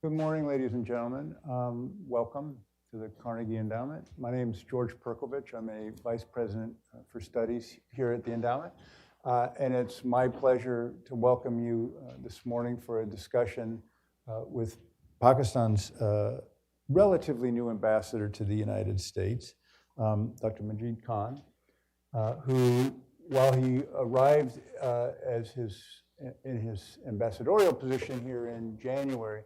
Good morning, ladies and gentlemen. Welcome to the Carnegie Endowment. My name is George Perkovich. I'm a vice president for studies here at the endowment. And it's my pleasure to welcome you this morning for a discussion with Pakistan's relatively new ambassador to the United States, Dr. Majeed Khan, who, while he arrived in his ambassadorial position here in January,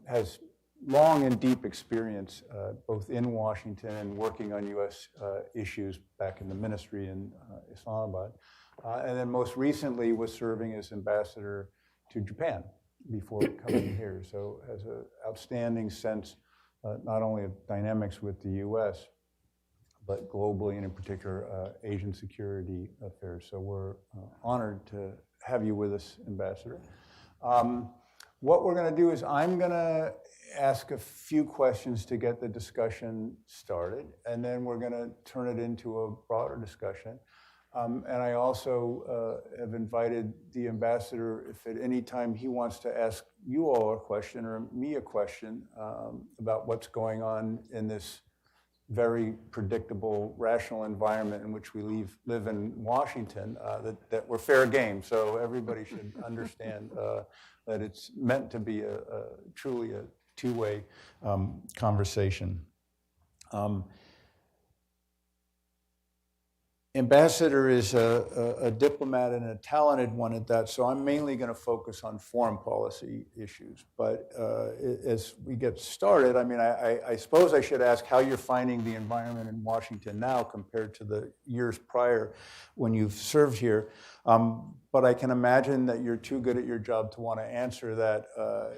has long and deep experience both in Washington and working on U.S. Issues back in the ministry in Islamabad. And then most recently was serving as ambassador to Japan before coming here. So has an outstanding sense not only of dynamics with the U.S., but globally and in particular Asian security affairs. So we're honored to have you with us, Ambassador. What we're going to do is I'm going to ask a few questions to get the discussion started, and then we're going to turn it into a broader discussion. And I also have invited the ambassador, if at any time he wants to ask you all a question or me a question about what's going on in this very predictable, rational environment in which we live in Washington, that we're fair game. So everybody should understand that it's meant to be truly a two-way conversation. Ambassador is a diplomat and a talented one at that, so I'm mainly going to focus on foreign policy issues. But as we get started, I mean, I suppose I should ask how you're finding the environment in Washington now compared to the years prior when you've served here. But I can imagine that you're too good at your job to want to answer that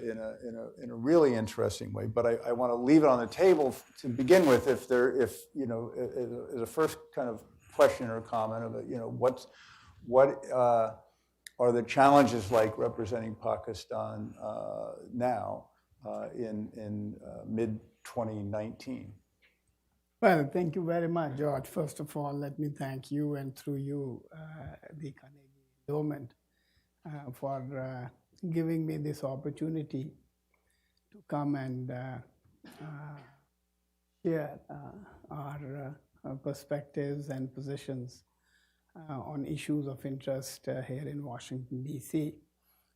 in a really interesting way. But I want to leave it on the table to begin with, as a first kind of question or comment of what are the challenges like representing Pakistan now in mid 2019? Well, thank you very much, George. First of all, let me thank you, and through you, the Carnegie Endowment, for giving me this opportunity to come and share our perspectives and positions on issues of interest here in Washington, D.C.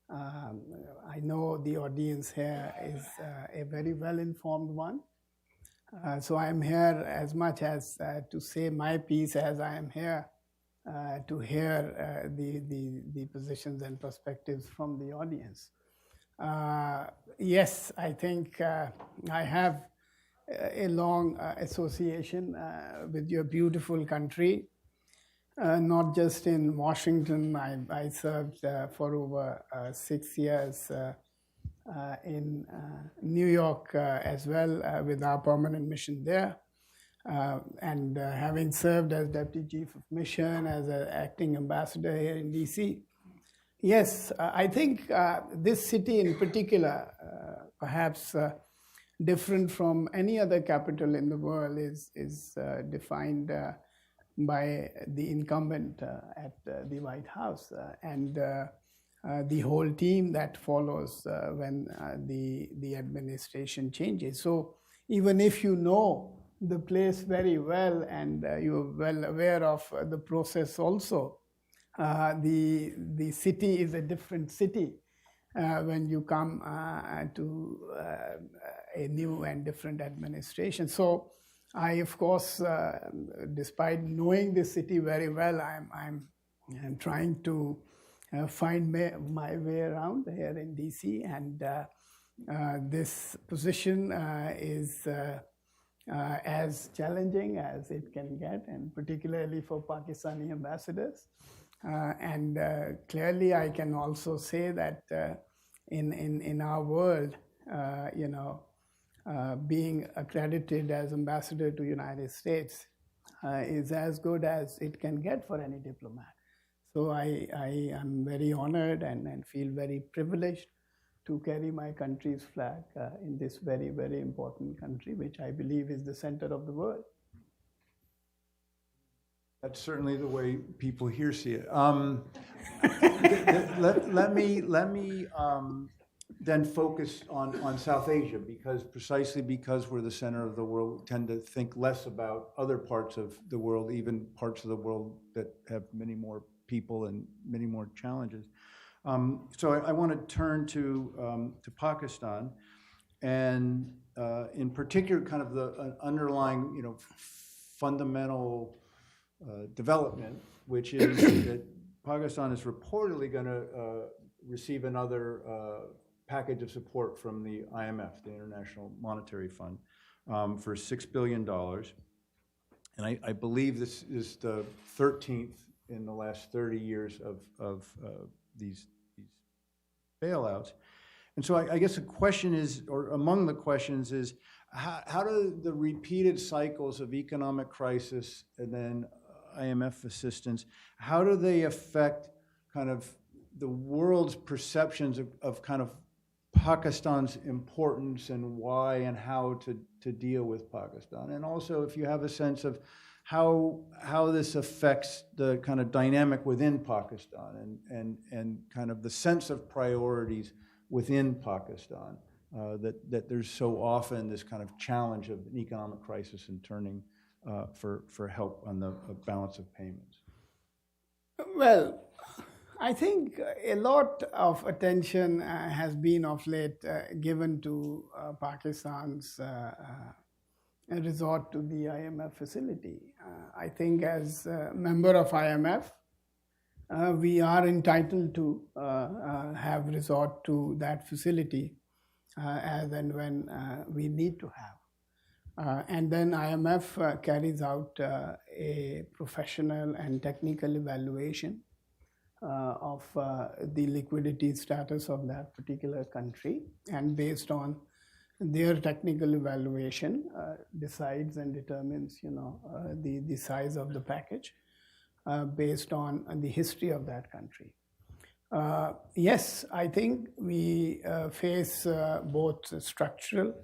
I know the audience here is a very well-informed one. So I'm here as much as to say my piece as I am here to hear the positions and perspectives from the audience. Yes, I think I have a long association with your beautiful country, not just in Washington. I served for over 6 years in New York as well with our permanent mission there. And having served as Deputy Chief of Mission, as an acting ambassador here in DC. Yes, I think this city in particular, perhaps different from any other capital in the world, is defined by the incumbent at the White House and the whole team that follows when the administration changes. So even if you know the place very well and you're well aware of the process also, the city is a different city when you come to a new and different administration. So I, of course, despite knowing the city very well, I'm trying to find my way around here in DC, and this position is as challenging as it can get, and particularly for Pakistani ambassadors. And clearly, I can also say that in our world, being accredited as ambassador to United States is as good as it can get for any diplomat. So I am very honored and feel very privileged to carry my country's flag in this very, very important country, which I believe is the center of the world. That's certainly the way people here see it. Let me then focus on South Asia, precisely because we're the center of the world, we tend to think less about other parts of the world, even parts of the world that have many more people and many more challenges. So I want to turn to Pakistan, and in particular, kind of the underlying, fundamental development, which is that Pakistan is reportedly going to receive another package of support from the IMF, the International Monetary Fund, for $6 billion. And I believe this is the 13th in the last 30 years of these bailouts. And so I guess the question is, or among the questions is, how do the repeated cycles of economic crisis and then IMF assistance, how do they affect kind of the world's perceptions of kind of Pakistan's importance and why and how to deal with Pakistan? And also if you have a sense of how this affects the kind of dynamic within Pakistan and kind of the sense of priorities within Pakistan, that there's so often this kind of challenge of an economic crisis and turning for help on the balance of payments. Well, I think a lot of attention has been of late given to Pakistan's resort to the IMF facility. I think as a member of IMF, we are entitled to have resort to that facility as and when we need to have. And then IMF carries out a professional and technical evaluation of the liquidity status of that particular country, and based on their technical evaluation decides and determines the size of the package based on the history of that country. Yes, I think we face both structural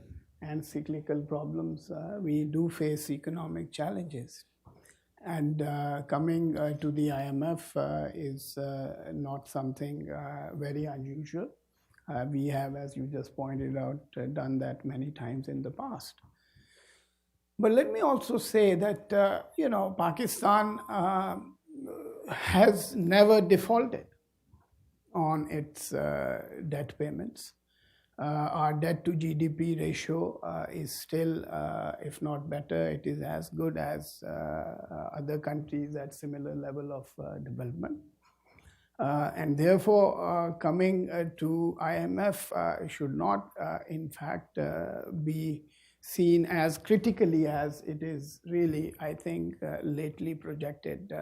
and cyclical problems. We do face economic challenges. And coming to the IMF is not something very unusual. We have, as you just pointed out, done that many times in the past. But let me also say that, Pakistan has never defaulted on its debt payments. Our debt to GDP ratio is still, if not better, it is as good as other countries at similar level of development. And therefore, coming to IMF should not, in fact, be seen as critically as it is really, I think, lately projected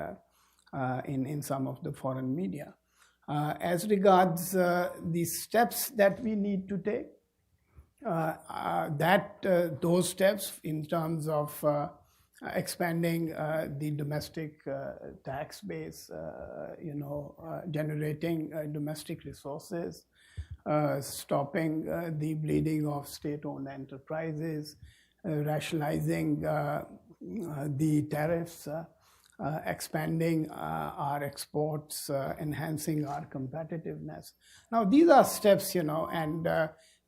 in some of the foreign media. As regards the steps that we need to take, those steps in terms of expanding the domestic tax base, generating domestic resources, stopping the bleeding of state-owned enterprises, rationalizing the tariffs, expanding our exports, enhancing our competitiveness. Now, these are steps, and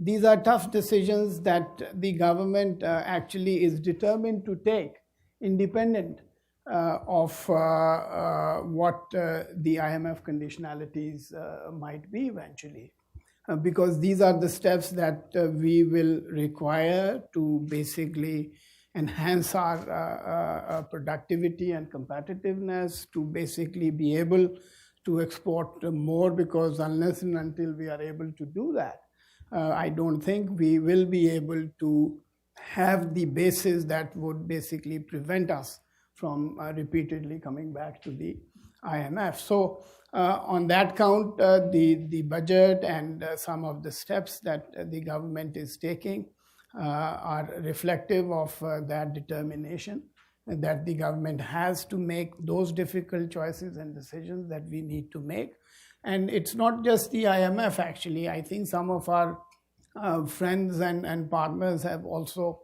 these are tough decisions that the government actually is determined to take, independent of what the IMF conditionalities might be eventually. Because these are the steps that we will require to basically enhance our productivity and competitiveness, to basically be able to export more, because unless and until we are able to do that, I don't think we will be able to have the basis that would basically prevent us from repeatedly coming back to the IMF. So on that count, the budget and some of the steps that the government is taking are reflective of that determination that the government has to make those difficult choices and decisions that we need to make. And it's not just the IMF, actually. I think some of our friends and partners have also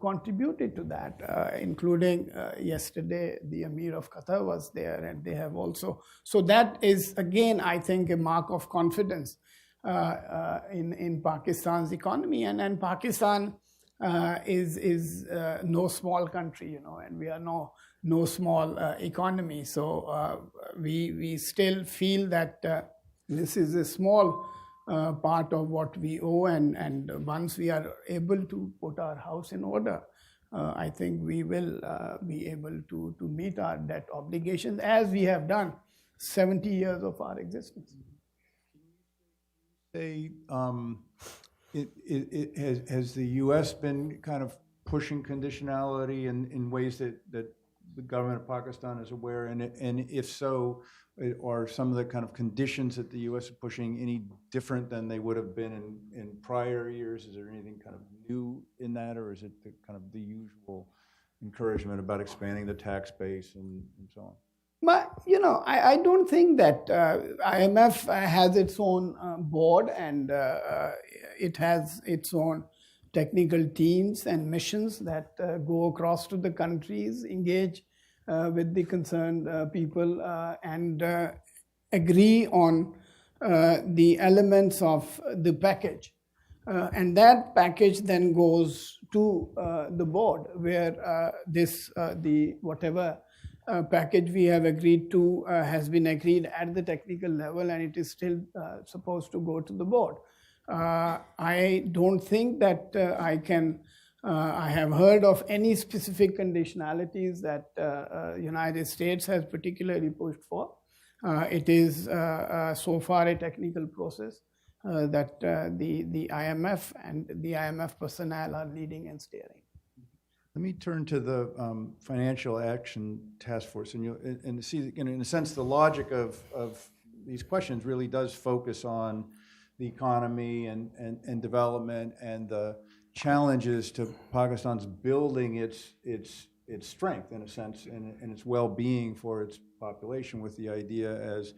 contributed to that, including yesterday, the Emir of Qatar was there, and they have also. So that is, again, I think, a mark of confidence in Pakistan's economy. And Pakistan is no small country, and we are no small economy. So we still feel that this is a small part of what we owe, and once we are able to put our house in order, I think we will be able to meet our debt obligations as we have done 70 years of our existence. Has the U.S. been kind of pushing conditionality in ways that the government of Pakistan is aware? And if so, are some of the kind of conditions that the U.S. is pushing any different than they would have been in prior years? Is there anything kind of new in that, or is it the usual encouragement about expanding the tax base and so on? But, I don't think that IMF has its own board, and it has its own technical teams and missions that go across to the countries, engage with the concerned people, and agree on the elements of the package. And that package then goes to the board, where whatever package we have agreed to has been agreed at the technical level, and it is still supposed to go to the board. I don't think that I have heard of any specific conditionalities that United States has particularly pushed for. It is so far a technical process that the IMF and the IMF personnel are leading and steering. Let me turn to the Financial Action Task Force, and see, in a sense, the logic of these questions really does focus on the economy and development and the challenges to Pakistan's building its strength, in a sense, and its well-being for its population, with the idea, as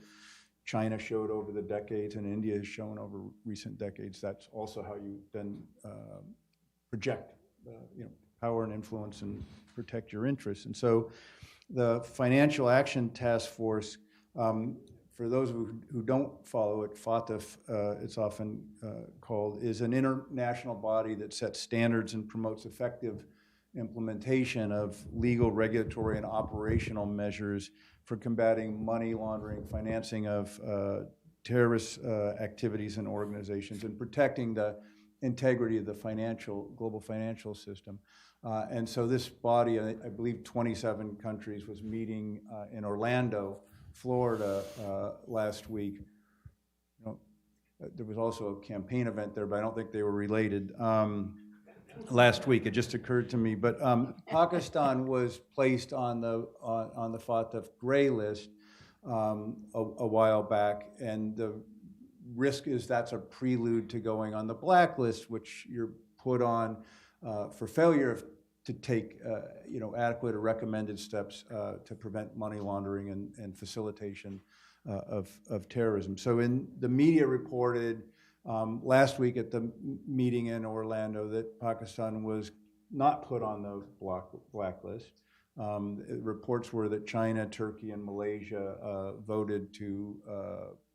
China showed over the decades and India has shown over recent decades, that's also how you then project power and influence and protect your interests. And so the Financial Action Task Force, for those who don't follow it, FATF, it's often called, is an international body that sets standards and promotes effective implementation of legal, regulatory, and operational measures for combating money laundering, financing of terrorist activities and organizations, and protecting the integrity of the global financial system. And so this body, I believe 27 countries, was meeting in Orlando, Florida, last week. There was also a campaign event there, but I don't think they were related. Last week, it just occurred to me. But Pakistan was placed on the FATF gray list a while back, and the risk is that's a prelude to going on the blacklist, which you're put on for failure to take adequate or recommended steps to prevent money laundering and facilitation of terrorism. So in the media reported last week at the meeting in Orlando that Pakistan was not put on the blacklist. Reports were that China, Turkey, and Malaysia voted to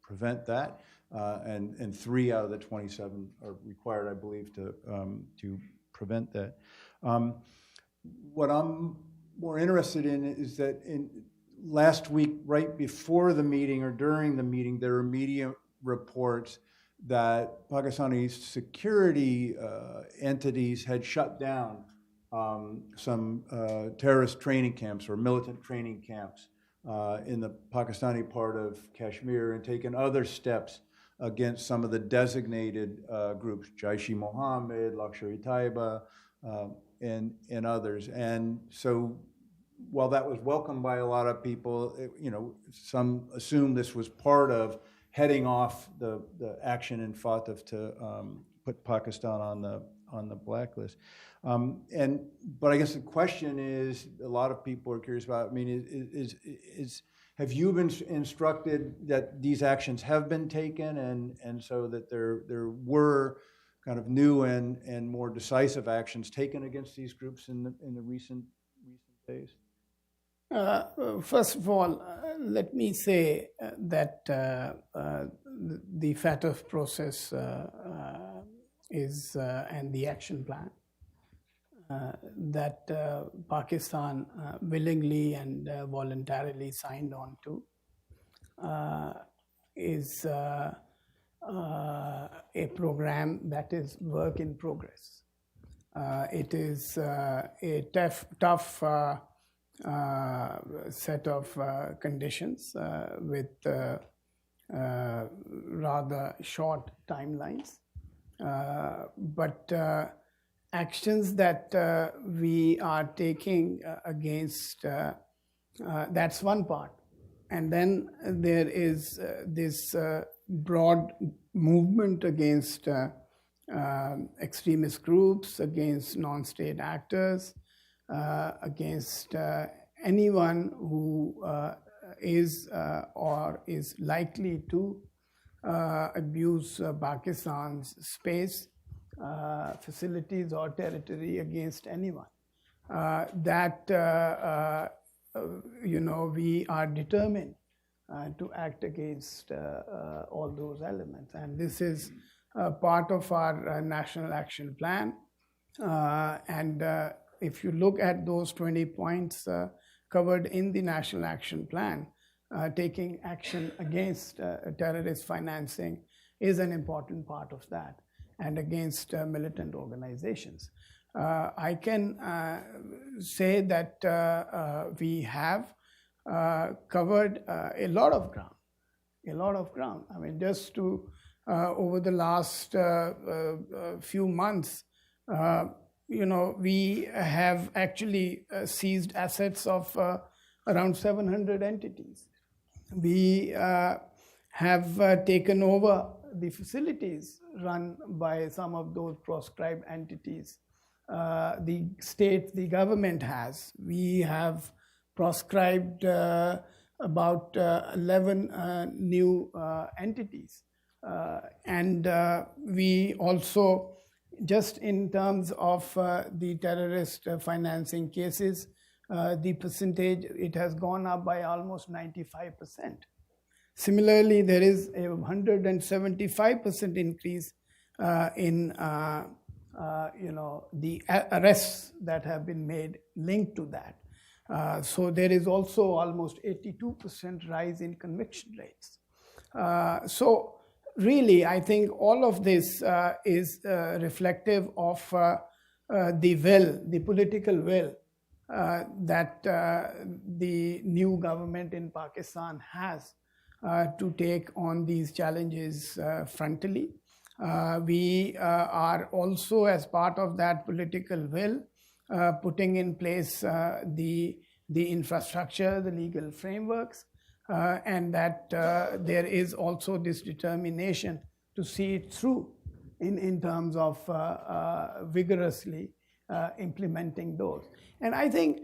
prevent that, and 3 out of the 27 are required, I believe, to prevent that. What I'm more interested in is that last week, right before the meeting or during the meeting, there were media reports that Pakistani security entities had shut down some terrorist training camps or militant training camps in the Pakistani part of Kashmir, and taken other steps against some of the designated groups, Jaish-e-Mohammed, Lashkar-e-Taiba, and others. And so while that was welcomed by a lot of people, some assume this was part of heading off the action in FATF to put Pakistan on the blacklist. But I guess the question is, a lot of people are curious about, have you been instructed that these actions have been taken, and so that there were kind of new and more decisive actions taken against these groups in the recent days? First of all, let me say that the FATF process is and the action plan that Pakistan willingly and voluntarily signed on to is a program that is work in progress. It is a tough set of conditions with rather short timelines. But actions that we are taking against, that's one part. And then there is this broad movement against extremist groups, against non-state actors, against anyone who is or is likely to abuse Pakistan's space, facilities or territory against anyone. We are determined to act against all those elements. And this is part of our National Action Plan. If you look at those 20 points covered in the National Action Plan, taking action against terrorist financing is an important part of that, and against militant organizations. I can say that we have covered a lot of ground. I mean, just to over the last few months, we have actually seized assets of around 700 entities. We have taken over the facilities run by some of those proscribed entities. The government has. We have proscribed about 11 new entities. We also, just in terms of the terrorist financing cases, the percentage, it has gone up by almost 95%. Similarly, there is a 175% increase in the arrests that have been made linked to that. So there is also almost 82% rise in conviction rates. So really, I think all of this is reflective of the political will that the new government in Pakistan has to take on these challenges frontally. We are also, as part of that political will, putting in place the infrastructure, the legal frameworks, and that there is also this determination to see it through in terms of vigorously implementing those. And I think,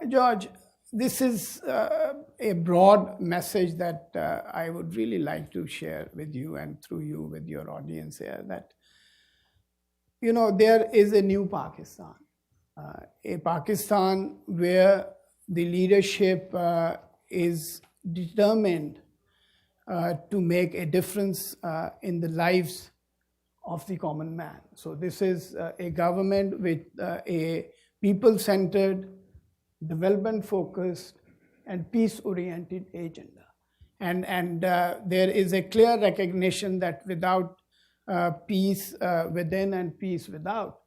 George, this is a broad message that I would really like to share with you, and through you with your audience here, that there is a new Pakistan, a Pakistan where the leadership is determined to make a difference in the lives of the common man. So this is a government with a people-centered, development-focused, and peace-oriented agenda. And there is a clear recognition that without peace within and peace without,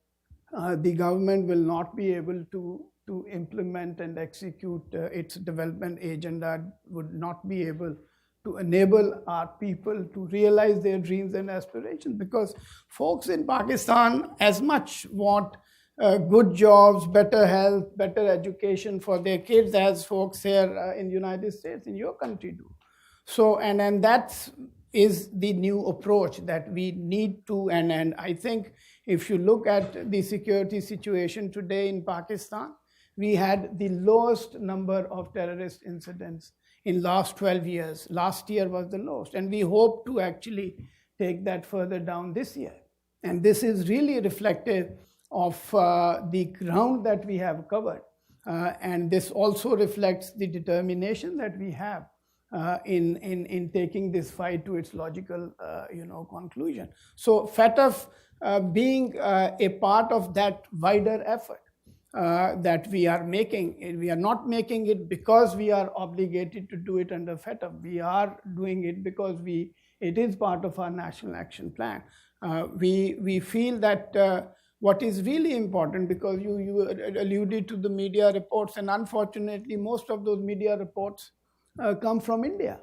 the government will not be able to implement and execute its development agenda, would not be able to enable our people to realize their dreams and aspirations. Because folks in Pakistan as much want good jobs, better health, better education for their kids as folks here in the United States, in your country do. So, and that is the new approach that we need to, and I think if you look at the security situation today in Pakistan, we had the lowest number of terrorist incidents in last 12 years. Last year was the lowest, and we hope to actually take that further down this year. And this is really reflective of the ground that we have covered. And this also reflects the determination that we have in taking this fight to its logical conclusion. So FATF being a part of that wider effort that we are making. We are not making it because we are obligated to do it under FATF. We are doing it because it is part of our national action plan. We feel that what is really important, because you alluded to the media reports, and unfortunately most of those media reports come from India.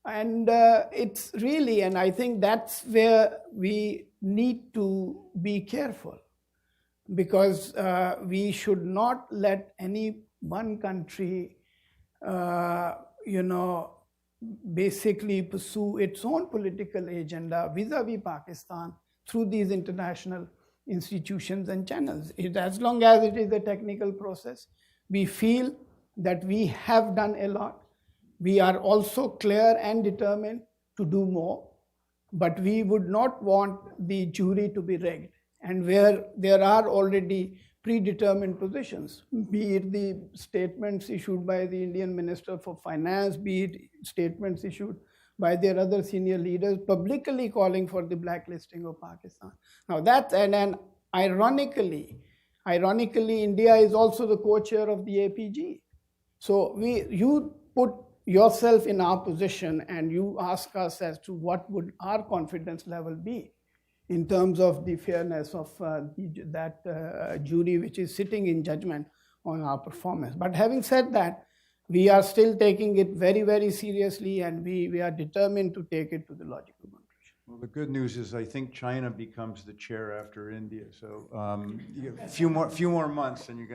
And it's really, and I think that's where we need to be careful, because we should not let any one country, basically pursue its own political agenda vis-a-vis Pakistan through these international institutions and channels. As long as it is a technical process, we feel that we have done a lot. We are also clear and determined to do more, but we would not want the jury to be rigged. And where there are already predetermined positions, be it the statements issued by the Indian Minister for Finance, be it statements issued by their other senior leaders publicly calling for the blacklisting of Pakistan. Now that, and then ironically, India is also the co-chair of the APG. So you put yourself in our position and you ask us as to what would our confidence level be in terms of the fairness of that jury which is sitting in judgment on our performance. But having said that, we are still taking it very, very seriously, and we are determined to take it to the logical conclusion. Well, the good news is I think China becomes the chair after India. So you have a few more months, and you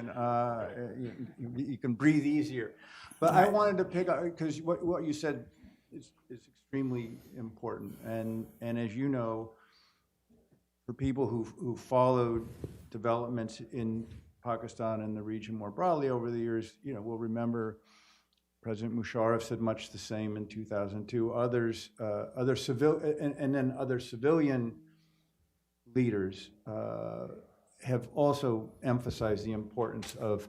can breathe easier. But I wanted to pick up, because what you said is extremely important. And as you know, for people who followed developments in Pakistan and the region more broadly over the years, we'll remember President Musharraf said much the same in 2002. Other civilian leaders have also emphasized the importance of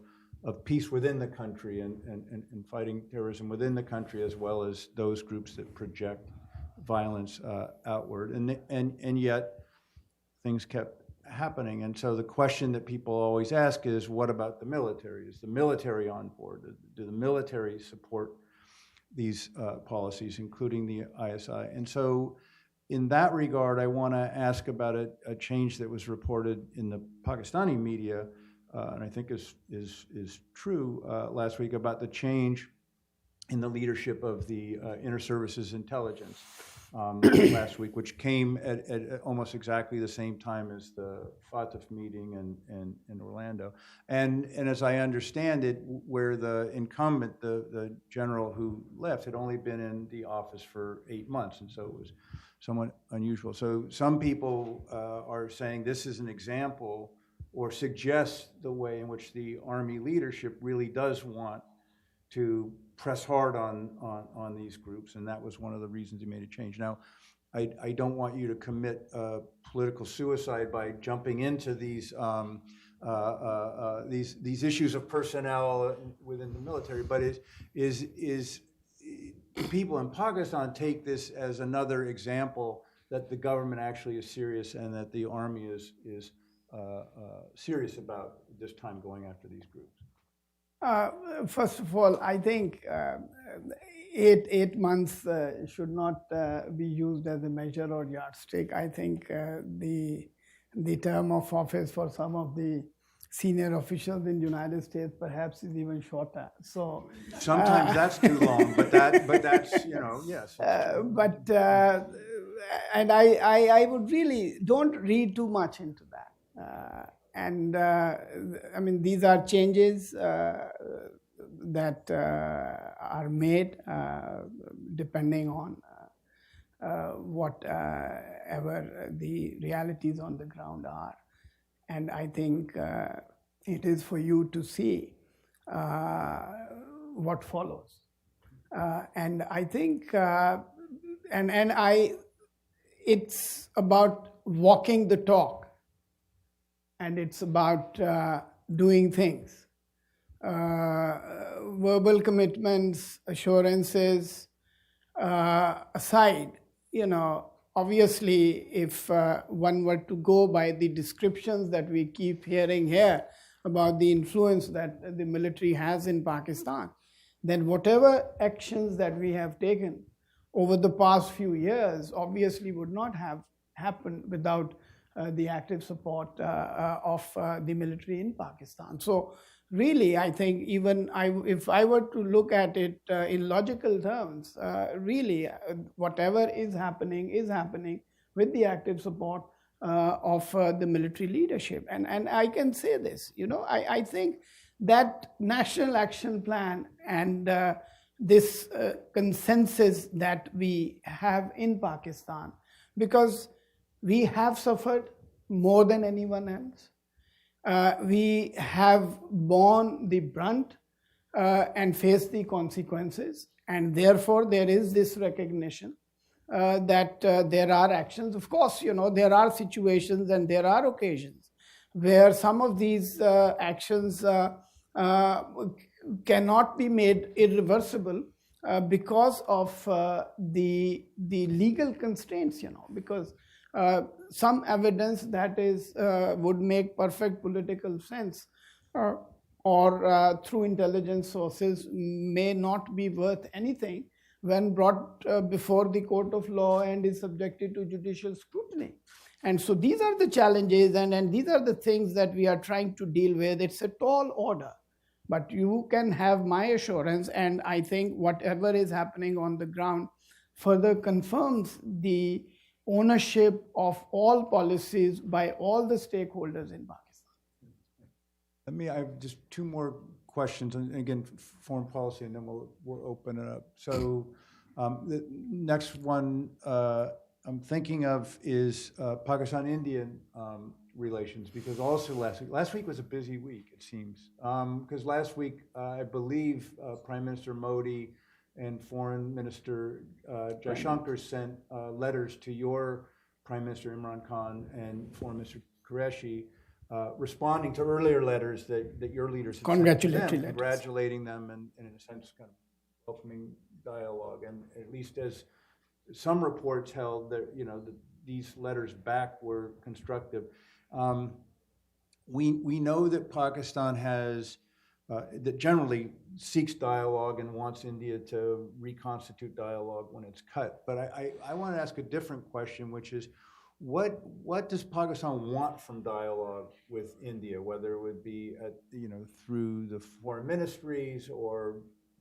peace within the country and fighting terrorism within the country, as well as those groups that project violence outward. And yet things kept happening. And so the question that people always ask is, what about the military? Is the military on board? Do the military support these policies, including the ISI? And so in that regard, I want to ask about a change that was reported in the Pakistani media, and I think is true last week, about the change in the leadership of the Inter-Services Intelligence last week, which came at almost exactly the same time as the FATF meeting in Orlando. And as I understand it, where the incumbent, the general who left, had only been in the office for 8 months, and so it was somewhat unusual. So some people are saying this is an example, or suggests the way in which the Army leadership really does want to press hard on these groups, and that was one of the reasons he made a change. Now, I don't want you to commit political suicide by jumping into these issues of personnel within the military, but is people in Pakistan take this as another example that the government actually is serious, and that the Army is serious about this time going after these groups? First of all, I think 8 months should not be used as a measure or yardstick. I think the term of office for some of the senior officials in the United States perhaps is even shorter. So sometimes that's too long, but that's yes. And I would really don't read too much into that. I mean, these are changes that are made depending on whatever the realities on the ground are. And I think it is for you to see what follows. And I think, it's about walking the talk. And it's about doing things. verbal commitments, assurances aside, obviously, if one were to go by the descriptions that we keep hearing here about the influence that the military has in Pakistan, then whatever actions that we have taken over the past few years obviously would not have happened without the active support of the military in Pakistan. So really, I think even if I were to look at it in logical terms, really, whatever is happening with the active support of the military leadership. And I can say this, I think that National Action Plan and this consensus that we have in Pakistan, because we have suffered more than anyone else. We have borne the brunt and faced the consequences, and therefore there is this recognition that there are actions. Of course, there are situations and there are occasions where some of these actions cannot be made irreversible because of the legal constraints, because some evidence that is would make perfect political sense or through intelligence sources may not be worth anything when brought before the court of law and is subjected to judicial scrutiny. And so these are the challenges, and these are the things that we are trying to deal with. It's a tall order, but you can have my assurance, and I think whatever is happening on the ground further confirms the ownership of all policies by all the stakeholders in Pakistan. I have just two more questions, and again, foreign policy, and then we'll open it up. So the next one I'm thinking of is Pakistan-India relations, because also last week was a busy week, it seems, because last week I believe Prime Minister Modi and Foreign Minister Jaishankar sent letters to your Prime Minister Imran Khan and Foreign Minister Qureshi, responding to earlier letters that your leaders had sent to them, congratulating them and in a sense kind of welcoming dialogue. And at least as some reports held that these letters back were constructive. We know that Pakistan has that generally seeks dialogue and wants India to reconstitute dialogue when it's cut. But I want to ask a different question, which is, what does Pakistan want from dialogue with India, whether it would be through the foreign ministries or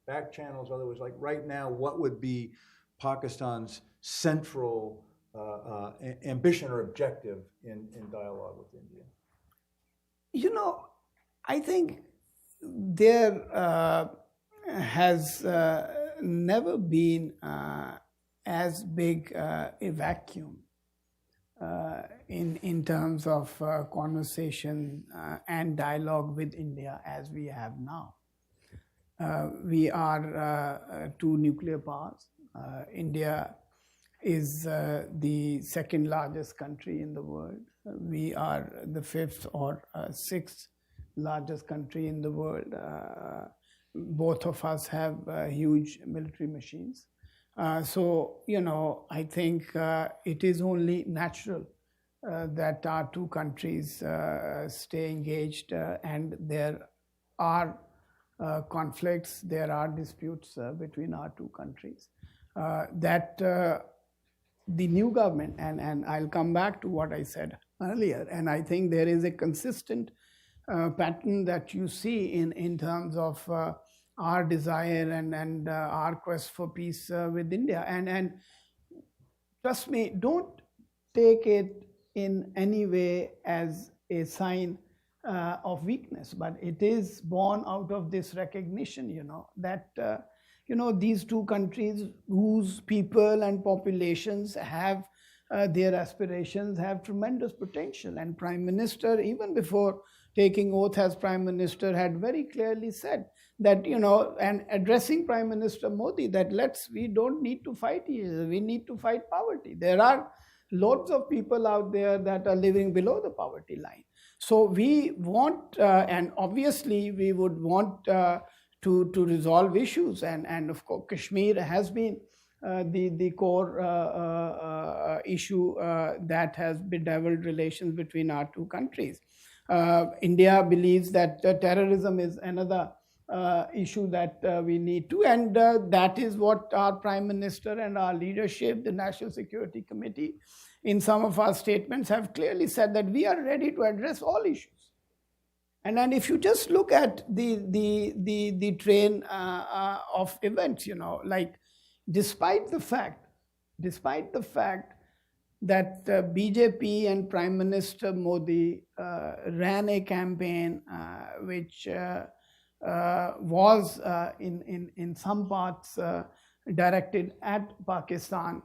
back channels, otherwise, like right now, what would be Pakistan's central ambition or objective in dialogue with India? I think there has never been as big a vacuum in terms of conversation and dialogue with India as we have now. We are two nuclear powers. India is the second largest country in the world. We are the fifth or sixth largest country in the world. Both of us have huge military machines. So, I think it is only natural that our two countries stay engaged, and there are conflicts, there are disputes between our two countries. That the new government, and I'll come back to what I said earlier, and I think there is a consistent pattern that you see in terms of our desire and our quest for peace with India. And trust me, don't take it in any way as a sign of weakness, but it is born out of this recognition, that these two countries whose people and populations have their aspirations, have tremendous potential. And Prime Minister, even before taking oath as Prime Minister, had very clearly said that, and addressing Prime Minister Modi, that we don't need to fight each other, we need to fight poverty. There are lots of people out there that are living below the poverty line. So we want, and obviously we would want to resolve issues, and of course Kashmir has been the core issue that has bedeviled relations between our two countries. India believes that terrorism is another issue that we need to, and that is what our Prime Minister and our leadership, the National Security Committee, in some of our statements have clearly said that we are ready to address all issues. And then if you just look at the train of events, like despite the fact that BJP and Prime Minister Modi ran a campaign which was in some parts directed at Pakistan,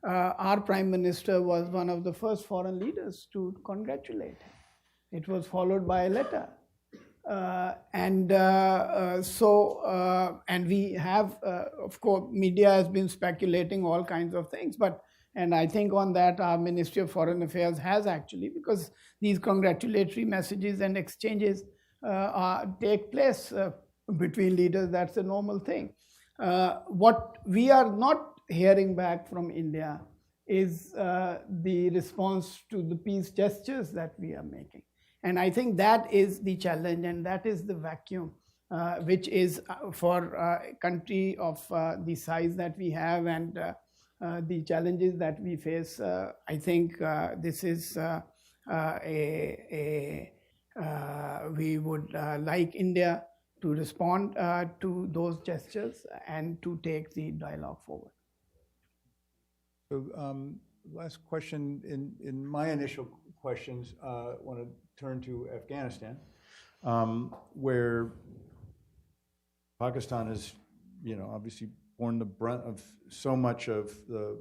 our Prime Minister was one of the first foreign leaders to congratulate him. It was followed by a letter. And we have, of course, media has been speculating all kinds of things, and I think on that our Ministry of Foreign Affairs has actually, because these congratulatory messages and exchanges take place between leaders, that's a normal thing. What we are not hearing back from India is the response to the peace gestures that we are making. And I think that is the challenge, and that is the vacuum, which is for a country of the size that we have and the challenges that we face. I think this is we would like India to respond to those gestures and to take the dialogue forward. So last question in my initial questions, I want to turn to Afghanistan, where Pakistan has, obviously borne the brunt of so much of the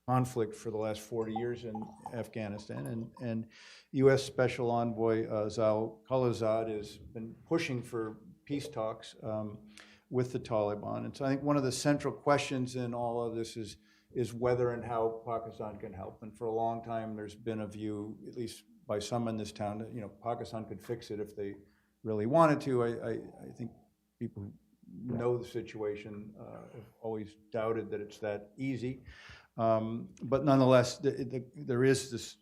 conflict for the last 40 years in Afghanistan, and U.S. Special Envoy Zal Khalilzad has been pushing for peace talks with the Taliban. And so I think one of the central questions in all of this is whether and how Pakistan can help. And for a long time, there's been a view, at least by some in this town, that Pakistan could fix it if they really wanted to. I think people who know the situation have always doubted that it's that easy. But nonetheless, there is this,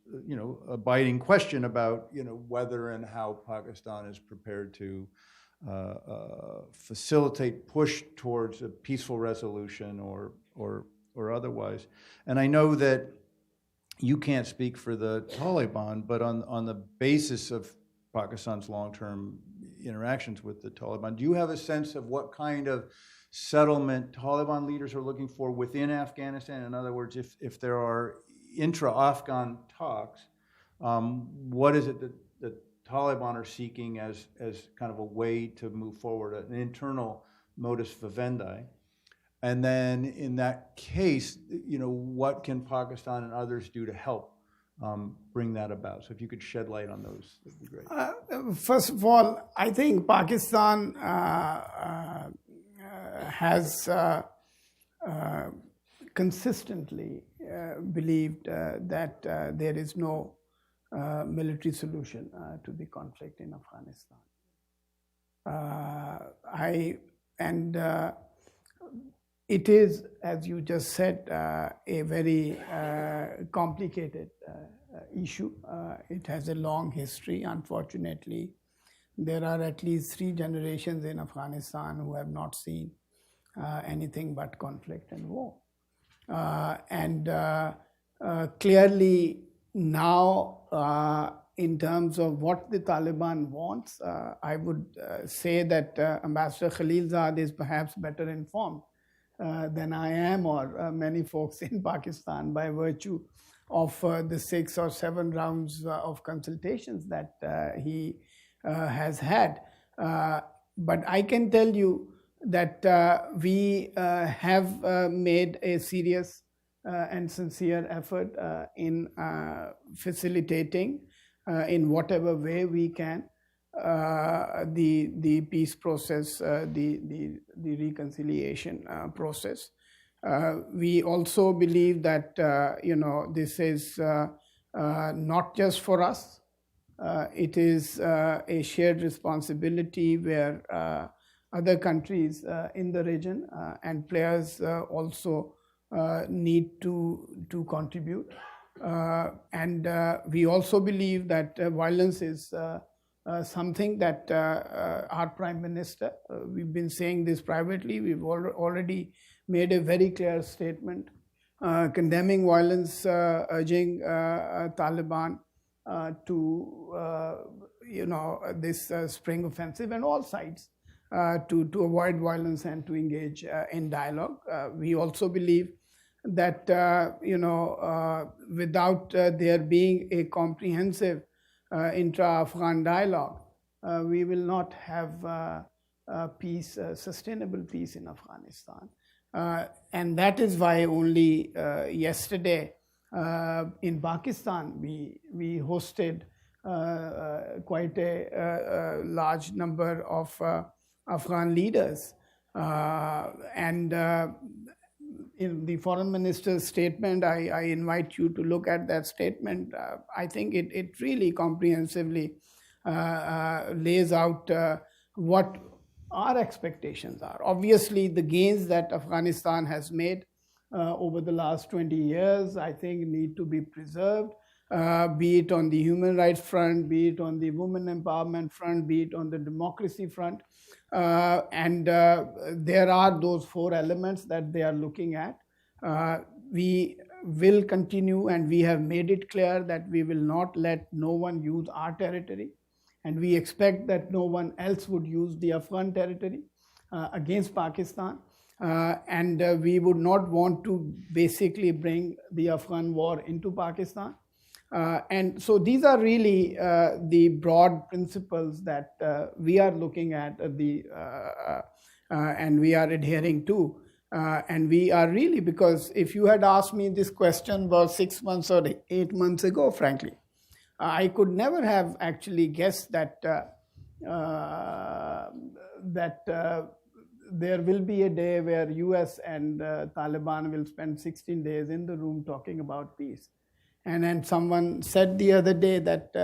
abiding question about, whether and how Pakistan is prepared to facilitate, push towards a peaceful resolution or otherwise. And I know that you can't speak for the Taliban, but on the basis of Pakistan's long-term interactions with the Taliban, do you have a sense of what kind of settlement Taliban leaders are looking for within Afghanistan? In other words, if there are intra-Afghan talks, what is it that the Taliban are seeking as kind of a way to move forward, an internal modus vivendi? And then in that case, what can Pakistan and others do to help bring that about? So if you could shed light on those, that'd be great. First of all, I think Pakistan has consistently believed that there is no military solution to the conflict in Afghanistan. It is, as you just said, a very complicated issue. It has a long history, unfortunately. There are at least 3 generations in Afghanistan who have not seen anything but conflict and war. Clearly now, in terms of what the Taliban wants, I would say that Ambassador Khalilzad is perhaps better informed than I am, or many folks in Pakistan, by virtue of the 6 or 7 rounds of consultations that he has had. But I can tell you that we have made a serious and sincere effort in facilitating in whatever way we can the peace process, the reconciliation process. We also believe that this is not just for us. It is a shared responsibility where other countries in the region and players also need to contribute. And we also believe that violence is something that our Prime Minister, we've been saying this privately, we've already made a very clear statement condemning violence, urging Taliban to this spring offensive and all sides to avoid violence and to engage in dialogue. We also believe that without there being a comprehensive intra-Afghan dialogue, we will not have peace, sustainable peace in Afghanistan. And that is why only yesterday in Pakistan we hosted quite a large number of Afghan leaders. And in the foreign minister's statement, I invite you to look at that statement. I think it really comprehensively lays out what our expectations are. Obviously, the gains that Afghanistan has made over the last 20 years, I think, need to be preserved, be it on the human rights front, be it on the women empowerment front, be it on the democracy front. And there are those 4 elements that they are looking at. We will continue, and we have made it clear that we will not let no one use our territory. And we expect that no one else would use the Afghan territory against Pakistan. And we would not want to basically bring the Afghan war into Pakistan. And so these are really the broad principles that we are looking at and we are adhering to. And we are really, because if you had asked me this question about 6 months or 8 months ago, frankly, I could never have actually guessed that there will be a day where US and Taliban will spend 16 days in the room talking about peace. And then someone said the other day that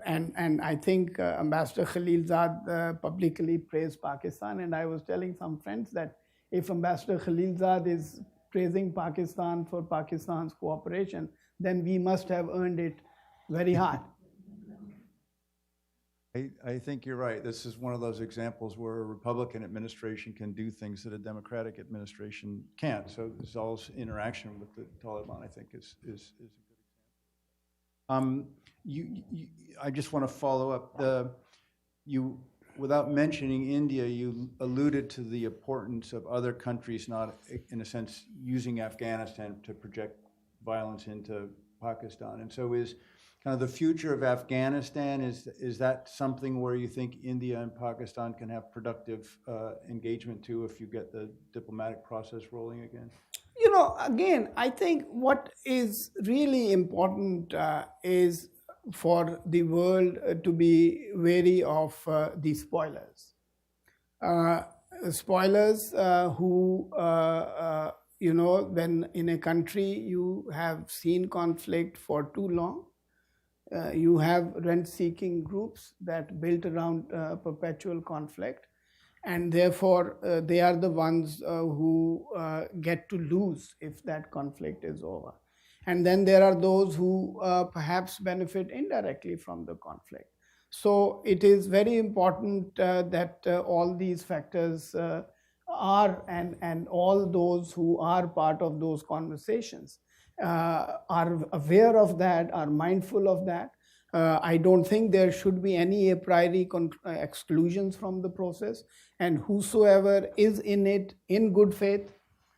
and I think Ambassador Khalilzad publicly praised Pakistan. And I was telling some friends that if Ambassador Khalilzad is praising Pakistan for Pakistan's cooperation, then we must have earned it very hard. I think you're right. This is one of those examples where a Republican administration can do things that a Democratic administration can't. So Zal's interaction with the Taliban, I think, is a good example. I just want to follow up. Without mentioning India, you alluded to the importance of other countries not, in a sense, using Afghanistan to project violence into Pakistan. And so is kind of the future of Afghanistan, is that something where you think India and Pakistan can have productive engagement too if you get the diplomatic process rolling again? Again, I think what is really important is for the world to be wary of the spoilers. Spoilers who, when in a country you have seen conflict for too long, you have rent-seeking groups that built around perpetual conflict, and therefore they are the ones who get to lose if that conflict is over. And then there are those who perhaps benefit indirectly from the conflict. So it is very important that all these factors are, and all those who are part of those conversations are aware of that, are mindful of that. I don't think there should be any a priori exclusions from the process, and whosoever is in it in good faith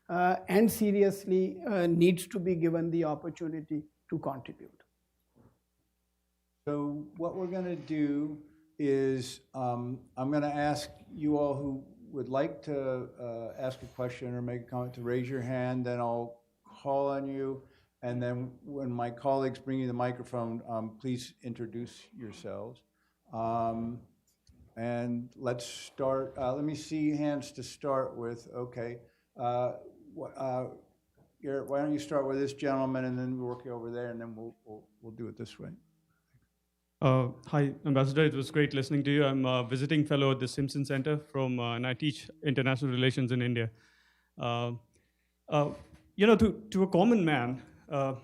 and seriously needs to be given the opportunity to contribute. So what we're going to do is I'm going to ask you all who would like to ask a question or make a comment to raise your hand, then I'll call on you. And then when my colleagues bring you the microphone, please introduce yourselves. And let's start, let me see hands to start with. Okay. Garrett, why don't you start with this gentleman and then work over there, and then we'll do it this way. Hi, Ambassador. It was great listening to you. I'm a visiting fellow at the Simpson Center and I teach international relations in India. To a common man,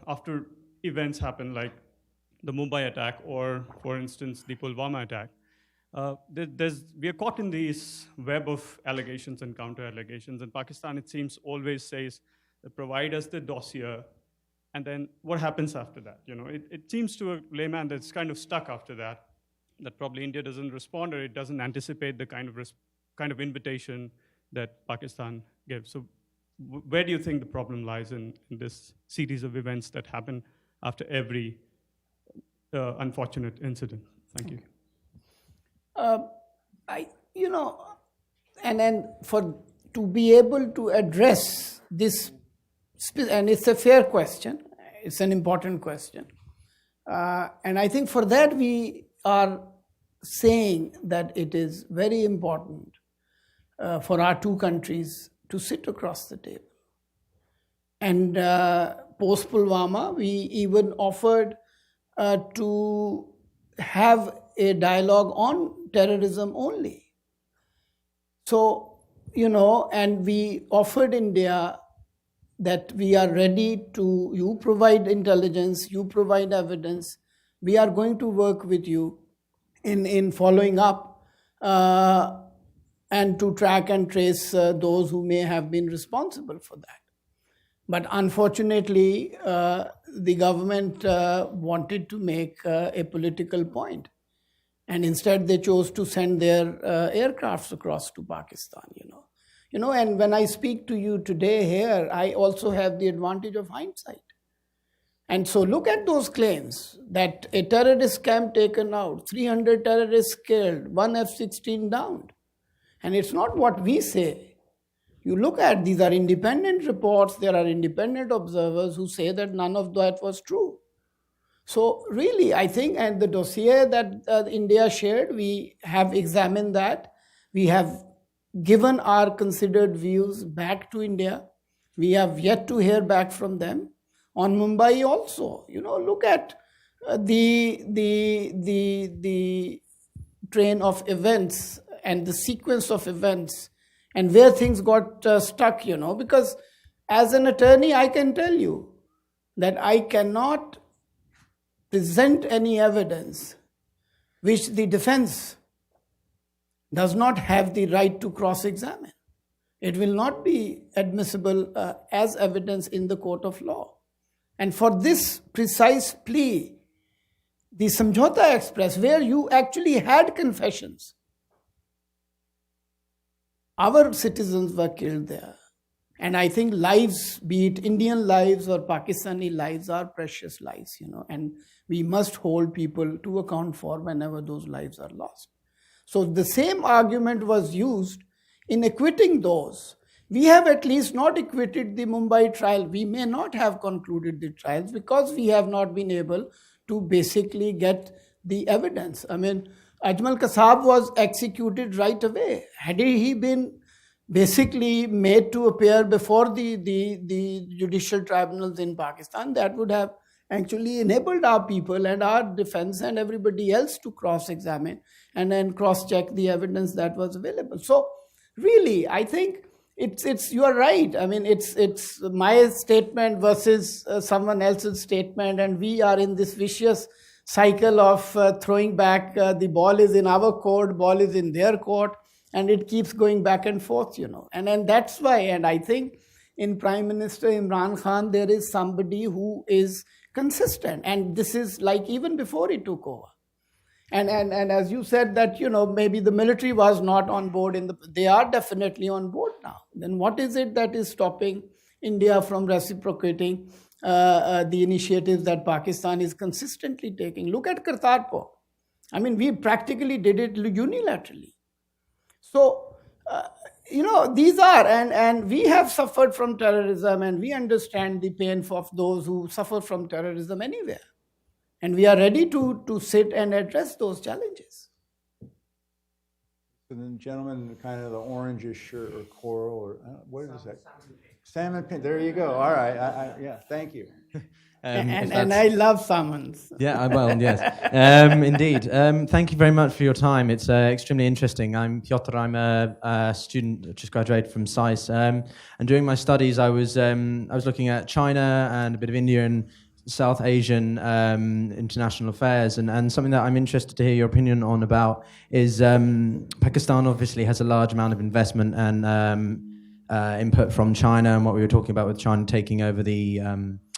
after events happen like the Mumbai attack or, for instance, the Pulwama attack, we are caught in this web of allegations and counter-allegations. And Pakistan, it seems, always says, provide us the dossier, and then what happens after that? It seems to a layman that's kind of stuck after that probably India doesn't respond, or it doesn't anticipate the kind of invitation that Pakistan gives. So where do you think the problem lies in this series of events that happen after every unfortunate incident? Thank you. And then to be able to address this, and it's a fair question, it's an important question. And I think for that we are saying that it is very important for our two countries to sit across the table. And post Pulwama, we even offered to have a dialogue on terrorism only. So, and we offered India that we are ready to, you provide intelligence, you provide evidence, we are going to work with you in following up and to track and trace those who may have been responsible for that. But unfortunately, the government wanted to make a political point. And instead they chose to send their aircrafts across to Pakistan, and when I speak to you today here, I also have the advantage of hindsight. And so look at those claims that a terrorist camp taken out, 300 terrorists killed, 1 F-16 downed. And it's not what we say. You look at, these are independent reports, there are independent observers who say that none of that was true. So really, I think, and the dossier that India shared, we have examined that. We have given our considered views back to India. We have yet to hear back from them. On Mumbai also, look at the train of events and the sequence of events and where things got stuck, because as an attorney, I can tell you that I cannot present any evidence which the defense does not have the right to cross-examine. It will not be admissible as evidence in the court of law. And for this precise plea, the Samjhauta Express, where you actually had confessions, our citizens were killed there. And I think lives, be it Indian lives or Pakistani lives, are precious lives, and we must hold people to account for whenever those lives are lost. So the same argument was used in acquitting those. We have at least not acquitted the Mumbai trial. We may not have concluded the trials because we have not been able to basically get the evidence. I mean, Ajmal Kasab was executed right away. Had he been basically made to appear before the judicial tribunals in Pakistan, that would have actually enabled our people and our defense and everybody else to cross-examine and then cross-check the evidence that was available. So really, I think you are right. I mean, it's my statement versus someone else's statement, and we are in this vicious cycle of throwing back. The ball is in our court, ball is in their court, and it keeps going back and forth, And then that's why, and I think in Prime Minister Imran Khan, there is somebody who is consistent. And this is like even before he took over. And as you said that, maybe the military was not on board, they are definitely on board now. Then what is it that is stopping India from reciprocating the initiatives that Pakistan is consistently taking? Look at Kartarpur. I mean, we practically did it unilaterally. So, these are, and we have suffered from terrorism, and we understand the pain of those who suffer from terrorism anywhere. And we are ready to sit and address those challenges. So the gentleman in kind of the orangish shirt or coral or what is that? Salmon pink. There you go. All right. Yeah. Thank you. And I love salmons. Yeah, well, yes, indeed. Thank you very much for your time. It's extremely interesting. I'm Piotr. I'm a student, just graduated from SAIS, and during my studies, I was looking at China and a bit of India and South Asian international affairs, and something that I'm interested to hear your opinion on about is Pakistan. Obviously, has a large amount of investment and input from China, and what we were talking about with China taking over the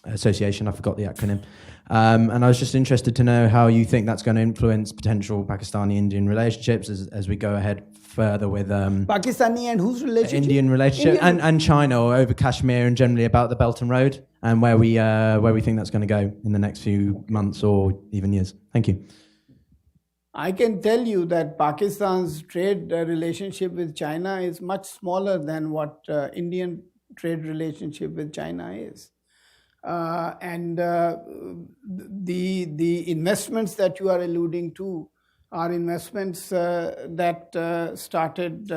association, I forgot the acronym. And I was just interested to know how you think that's going to influence potential Pakistani-Indian relationships as we go ahead further with Pakistani and whose relationship? Indian relationship and China, or over Kashmir and generally about the Belt and Road and where we think that's going to go in the next few months or even years. Thank you. I can tell you that Pakistan's trade relationship with China is much smaller than what Indian trade relationship with China is. And the investments that you are alluding to are investments that started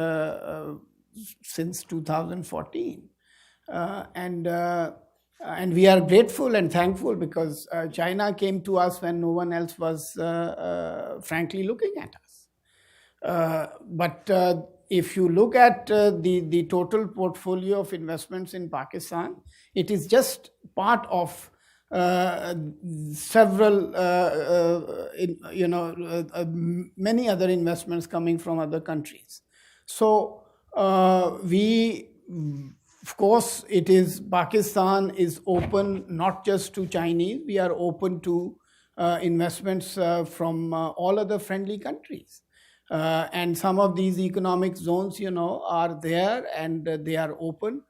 since 2014. And we are grateful and thankful because China came to us when no one else was frankly looking at us. But if you look at the total portfolio of investments in Pakistan, it is just part of several, many other investments coming from other countries. So of course, Pakistan is open not just to Chinese, we are open to investments from all other friendly countries. And some of these economic zones, are there and they are open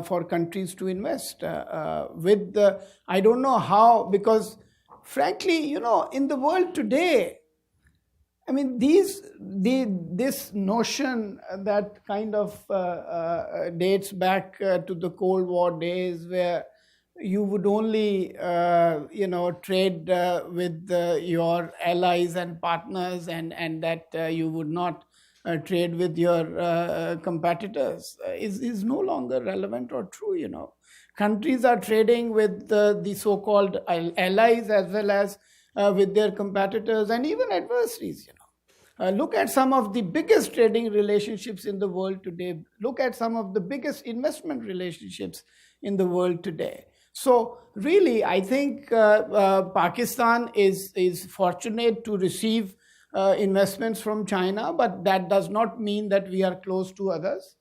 for countries to invest. I don't know how, because frankly, in the world today, I mean, this notion that kind of dates back to the Cold War days, where you would only, trade with your allies and partners, and that you would not trade with your competitors, is no longer relevant or true. Countries are trading with the so-called allies as well as with their competitors and even adversaries. Look at some of the biggest trading relationships in the world today. Look at some of the biggest investment relationships in the world today. So really, I think Pakistan is fortunate to receive investments from China, but that does not mean that we are close to others.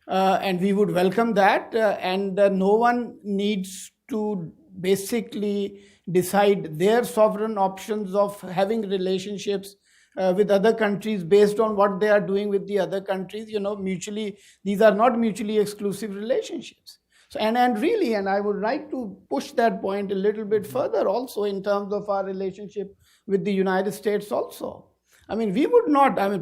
And we would welcome that. And no one needs to basically decide their sovereign options of having relationships with other countries based on what they are doing with the other countries. Mutually, these are not mutually exclusive relationships. So, and I would like to push that point a little bit further also in terms of our relationship with the United States also. I mean,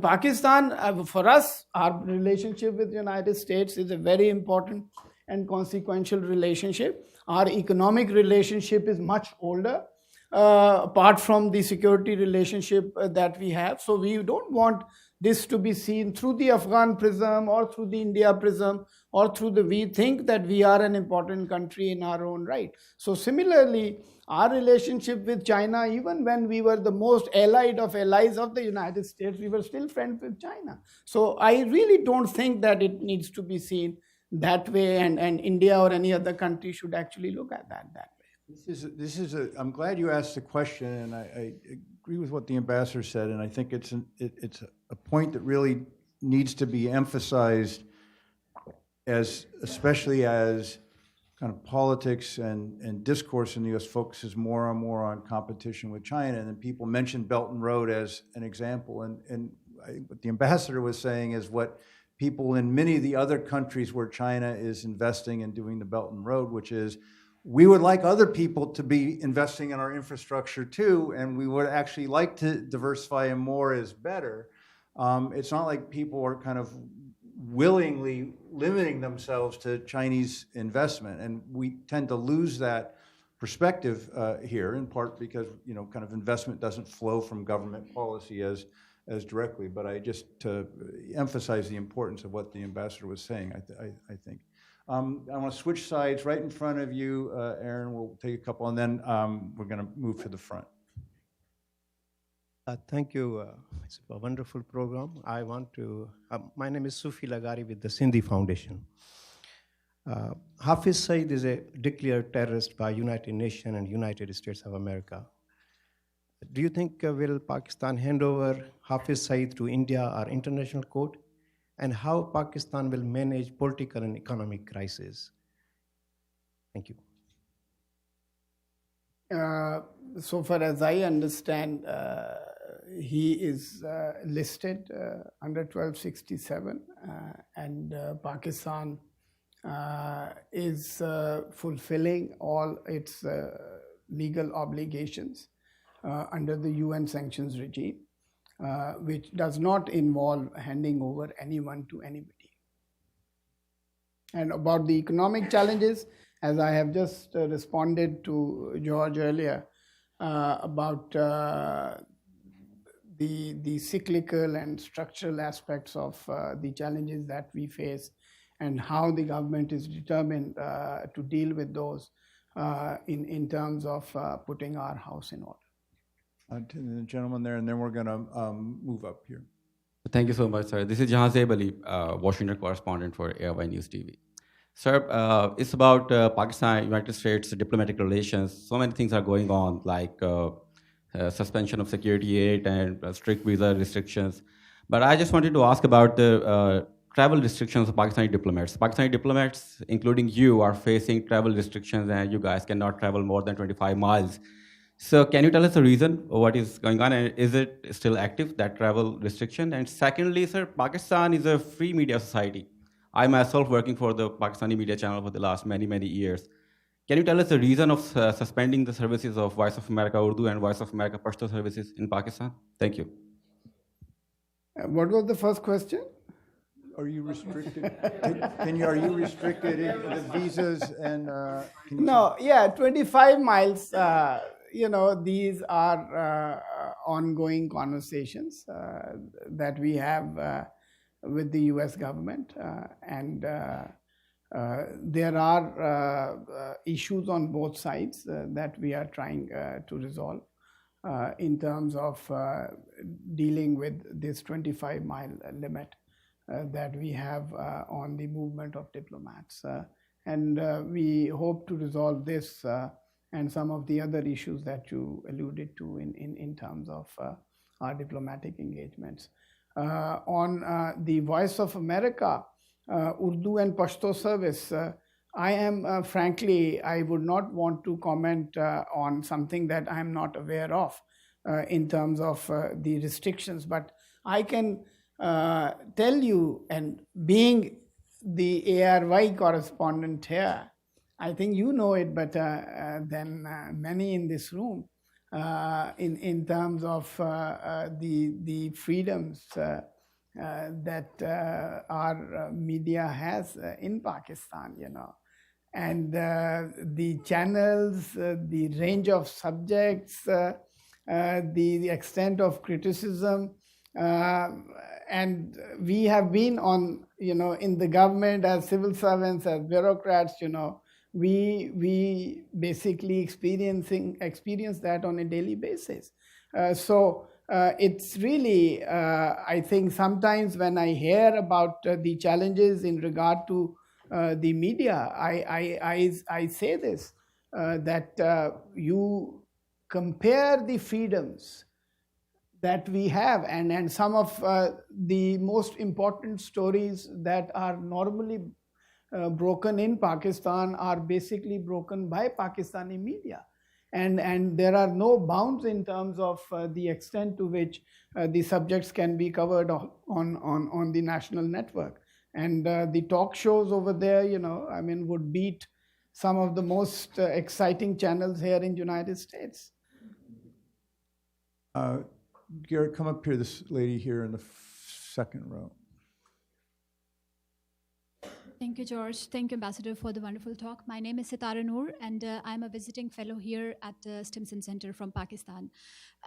Pakistan, for us, our relationship with the United States is a very important and consequential relationship. Our economic relationship is much older, apart from the security relationship that we have. So we don't want this to be seen through the Afghan prism or through the India prism or we think that we are an important country in our own right. So similarly, our relationship with China, even when we were the most allied of allies of the United States, we were still friends with China. So I really don't think that it needs to be seen that way, and India or any other country should actually look at that way. I'm glad you asked the question, and I agree with what the ambassador said, and I think it's a point that really needs to be emphasized, especially as kind of politics and discourse in the U.S. focuses more and more on competition with China, and then people mention Belt and Road as an example, and I think what the ambassador was saying is what people in many of the other countries where China is investing and doing the Belt and Road, which is we would like other people to be investing in our infrastructure too, and we would actually like to diversify, and more is better. It's not like people are kind of willingly limiting themselves to Chinese investment, and we tend to lose that perspective here, in part because kind of investment doesn't flow from government policy as as directly, but I just to emphasize the importance of what the ambassador was saying, I think. I want to switch sides right in front of you, Aaron. We'll take a couple, and then we're going to move to the front. Thank you. It's a wonderful program. I want to, my name is Sufi Lagari with the Sindhi Foundation. Hafiz Saeed is a declared terrorist by United Nations and United States of America. Do you think will Pakistan hand over Hafiz Saeed to India or international court? And how Pakistan will manage political and economic crisis? Thank you. So far as I understand, he is listed under 1267, and Pakistan is fulfilling all its legal obligations under the UN sanctions regime, which does not involve handing over anyone to anybody. And about the economic challenges, as I have just responded to George earlier about the cyclical and structural aspects of the challenges that we face and how the government is determined to deal with those in terms of putting our house in order. To the gentleman there, and then we're going to move up here. Thank you so much, sir. This is Jahan Zaib Ali, Washington correspondent for ARY News TV. Sir, it's about Pakistan, United States diplomatic relations. So many things are going on, like suspension of security aid and strict visa restrictions. But I just wanted to ask about the travel restrictions of Pakistani diplomats. Pakistani diplomats, including you, are facing travel restrictions, and you guys cannot travel more than 25 miles. So can you tell us the reason of what is going on, and is it still active, that travel restriction? And secondly, sir, Pakistan is a free media society. I myself working for the Pakistani media channel for the last many, many years. Can you tell us the reason of suspending the services of Voice of America Urdu and Voice of America Pashto services in Pakistan? Thank you. What was the first question? Are you restricted? Are you restricted in the visas and? No, yeah, 25 miles. These are ongoing conversations that we have with the U.S. government, and there are issues on both sides that we are trying to resolve in terms of dealing with this 25-mile limit that we have on the movement of diplomats. And we hope to resolve this and some of the other issues that you alluded to in terms of our diplomatic engagements. On the Voice of America, Urdu and Pashto service, I am frankly, I would not want to comment on something that I am not aware of in terms of the restrictions, but I can tell you, and being the ARY correspondent here, I think you know it better than many in this room in terms of the freedoms that our media has in Pakistan, and the channels, the range of subjects, the extent of criticism, and we have been on, in the government as civil servants, as bureaucrats, we basically experience that on a daily basis. So it's really, I think sometimes when I hear about the challenges in regard to the media, I say this, that you compare the freedoms that we have, and some of the most important stories that are normally broken in Pakistan are basically broken by Pakistani media. And there are no bounds in terms of the extent to which the subjects can be covered on the national network. And the talk shows over there, would beat some of the most exciting channels here in the United States. Garrett, come up here, this lady here in the second row. Thank you, George. Thank you, Ambassador, for the wonderful talk. My name is Sitara Noor, and I'm a visiting fellow here at the Stimson Center from Pakistan.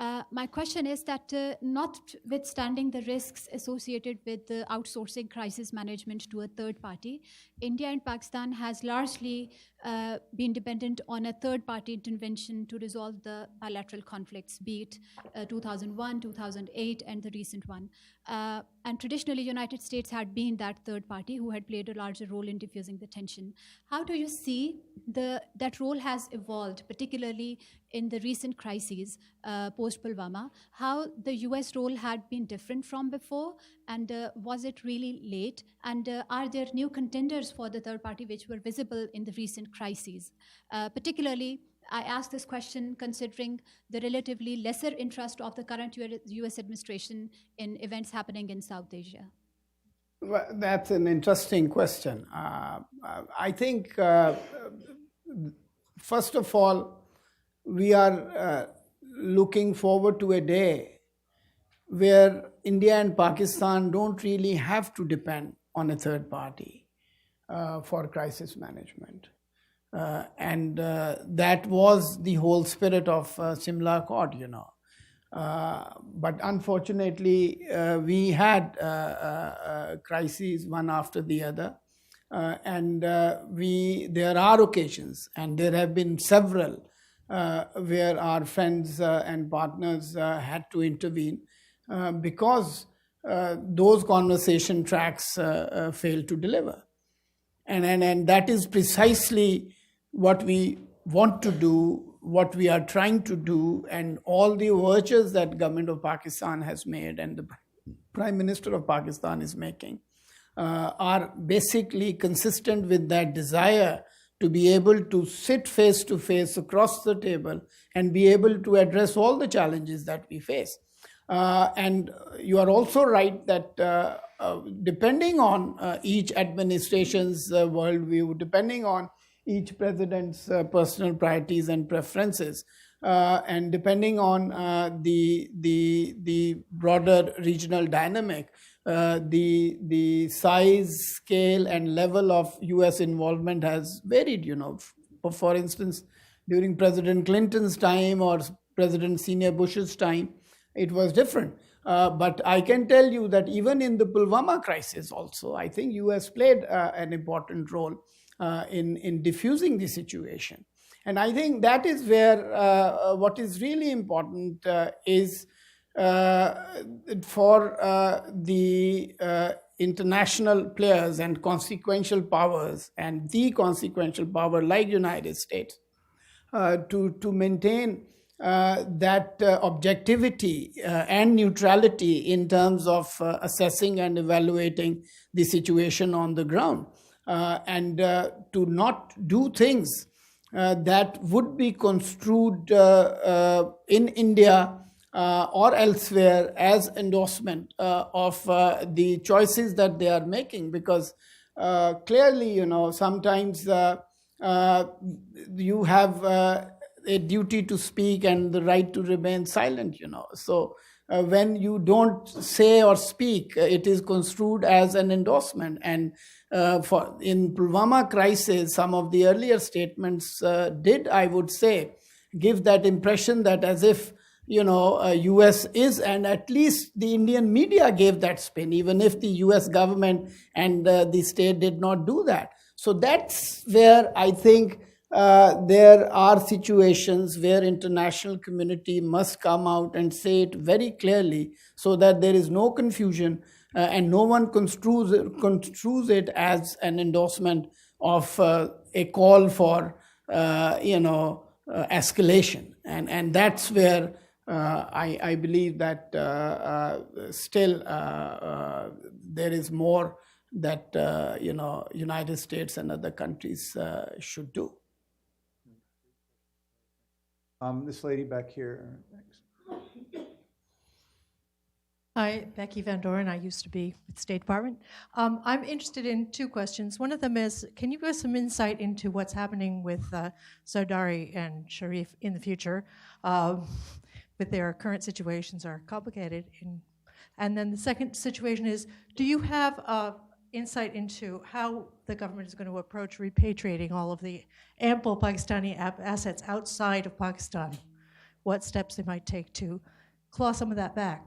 My question is that notwithstanding the risks associated with the outsourcing crisis management to a third party, India and Pakistan has largely been dependent on a third party intervention to resolve the bilateral conflicts, be it 2001, 2008, and the recent one. And traditionally, United States had been that third party who had played a larger role in diffusing the tension. How do you see that role has evolved, particularly in the recent crises post-Pulwama? How the US role had been different from before, and was it really late? And are there new contenders for the third party which were visible in the recent crises? Particularly, I ask this question considering the relatively lesser interest of the current US administration in events happening in South Asia. Well, that's an interesting question. I think, first of all, we are looking forward to a day where India and Pakistan don't really have to depend on a third party for crisis management. And that was the whole spirit of Simla Accord, you know. But unfortunately, we had crises one after the other. And there are occasions, and there have been several, where our friends and partners had to intervene because those conversation tracks failed to deliver. And that is precisely what we want to do, what we are trying to do, and all the overtures that government of Pakistan has made and the Prime Minister of Pakistan is making are basically consistent with that desire to be able to sit face to face across the table and be able to address all the challenges that we face. And you are also right that depending on each administration's worldview, depending on each president's personal priorities and preferences, and depending on the broader regional dynamic, the size, scale, and level of US involvement has varied. You know, for instance, during President Clinton's time or President Senior Bush's time, it was different. But I can tell you that even in the Pulwama crisis also, I think US played an important role in diffusing the situation. And I think that is where what is really important is for the international players and consequential powers and the consequential power like United States to maintain that objectivity and neutrality in terms of assessing and evaluating the situation on the ground, and to not do things that would be construed in India or elsewhere as endorsement of the choices that they are making, because clearly, you know, sometimes you have a duty to speak and the right to remain silent, you know. So when you don't say or speak, it is construed as an endorsement. And in Pulwama crisis, some of the earlier statements did, I would say, give that impression that as if, you know, US is, and at least the Indian media gave that spin, even if the US government and the state did not do that. So that's where I think there are situations where international community must come out and say it very clearly so that there is no confusion and no one construes it as an endorsement of a call for, escalation. And that's where I believe that still there is more that, United States and other countries should do. This lady back here next. Hi, Becky Van Doren. I used to be with the State Department. I'm interested in two questions. One of them is, can you give us some insight into what's happening with Zardari and Sharif in the future? With their current situations are complicated. And then the second situation is, do you have insight into how the government is going to approach repatriating all of the ample Pakistani assets outside of Pakistan. What steps they might take to claw some of that back.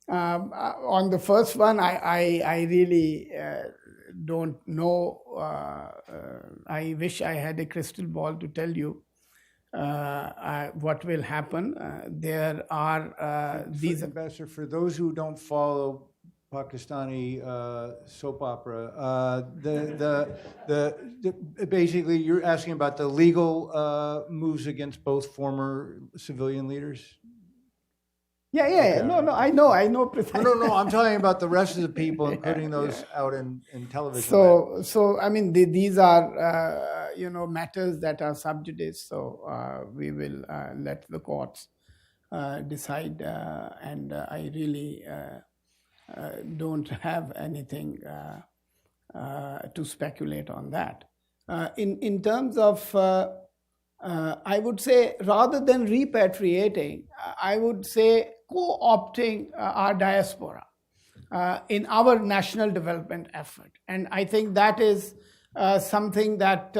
On the first one, I really don't know. I wish I had a crystal ball to tell you what will happen. There are these. Ambassador, for those who don't follow Pakistani soap opera, basically you're asking about the legal moves against both former civilian leaders? Yeah. Okay. No, I know precisely. No, I'm talking about the rest of the people and putting those out in television. So I mean, these are matters that are sub judice. So we will let the courts decide, and I really don't have anything to speculate on that. In terms of, I would say, rather than repatriating, I would say co-opting our diaspora in our national development effort. And I think that is something that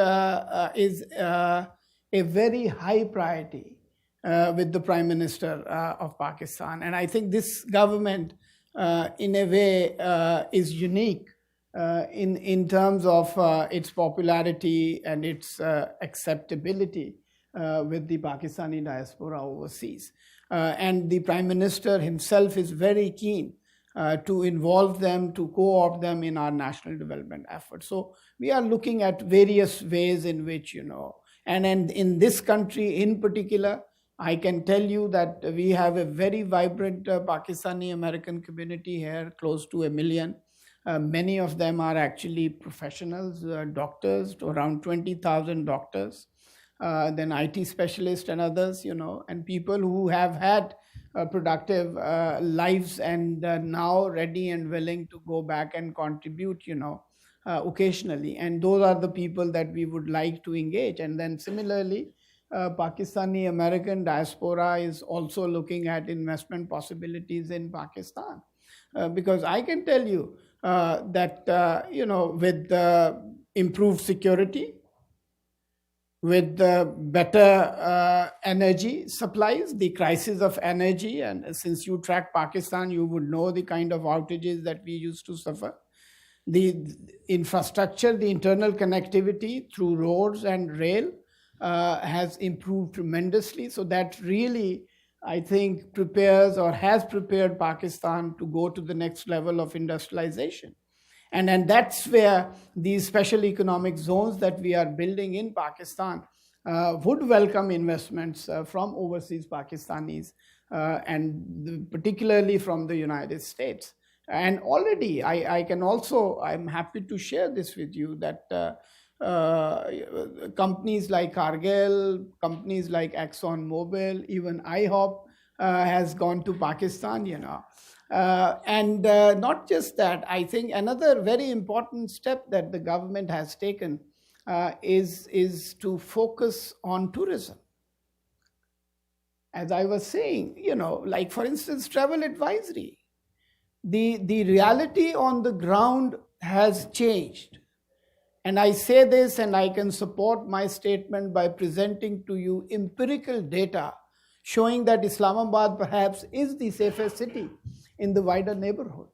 is a very high priority with the Prime Minister of Pakistan. And I think this government, in a way, is unique in terms of its popularity and its acceptability with the Pakistani diaspora overseas. And the Prime Minister himself is very keen to involve them, to co-opt them in our national development efforts. So we are looking at various ways in which, and in this country in particular, I can tell you that we have a very vibrant Pakistani American community here, close to 1 million. Many of them are actually professionals, doctors, around 20,000 doctors, then IT specialists and others, and people who have had productive lives and now ready and willing to go back and contribute, occasionally. And those are the people that we would like to engage. And then similarly, Pakistani American diaspora is also looking at investment possibilities in Pakistan. Because I can tell you that, with improved security, with better energy supplies, the crisis of energy, and since you track Pakistan, you would know the kind of outages that we used to suffer. The infrastructure, the internal connectivity through roads and rail has improved tremendously. So that really, I think, prepares or has prepared Pakistan to go to the next level of industrialization. And that's where these special economic zones that we are building in Pakistan would welcome investments from overseas Pakistanis, and particularly from the United States. And already, I'm happy to share this with you, that companies like Cargill, companies like ExxonMobil, even IHOP has gone to Pakistan, And not just that, I think another very important step that the government has taken is to focus on tourism. As I was saying, like for instance, travel advisory. The reality on the ground has changed. And I say this, and I can support my statement by presenting to you empirical data showing that Islamabad perhaps is the safest city in the wider neighborhood.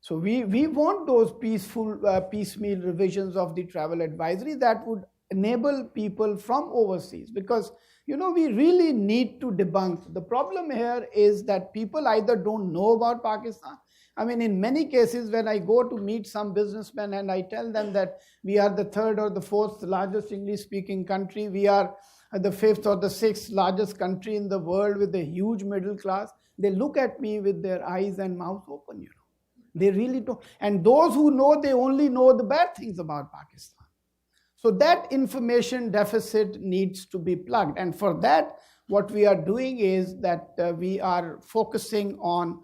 So we want those piecemeal revisions of the travel advisory that would enable people from overseas, because we really need to debunk. The problem here is that people either don't know about Pakistan. I mean, in many cases, when I go to meet some businessmen and I tell them that we are the third or the fourth largest English-speaking country, we are the fifth or the sixth largest country in the world with a huge middle class, they look at me with their eyes and mouths open, They really don't. And those who know, they only know the bad things about Pakistan. So that information deficit needs to be plugged. And for that, what we are doing is that we are focusing on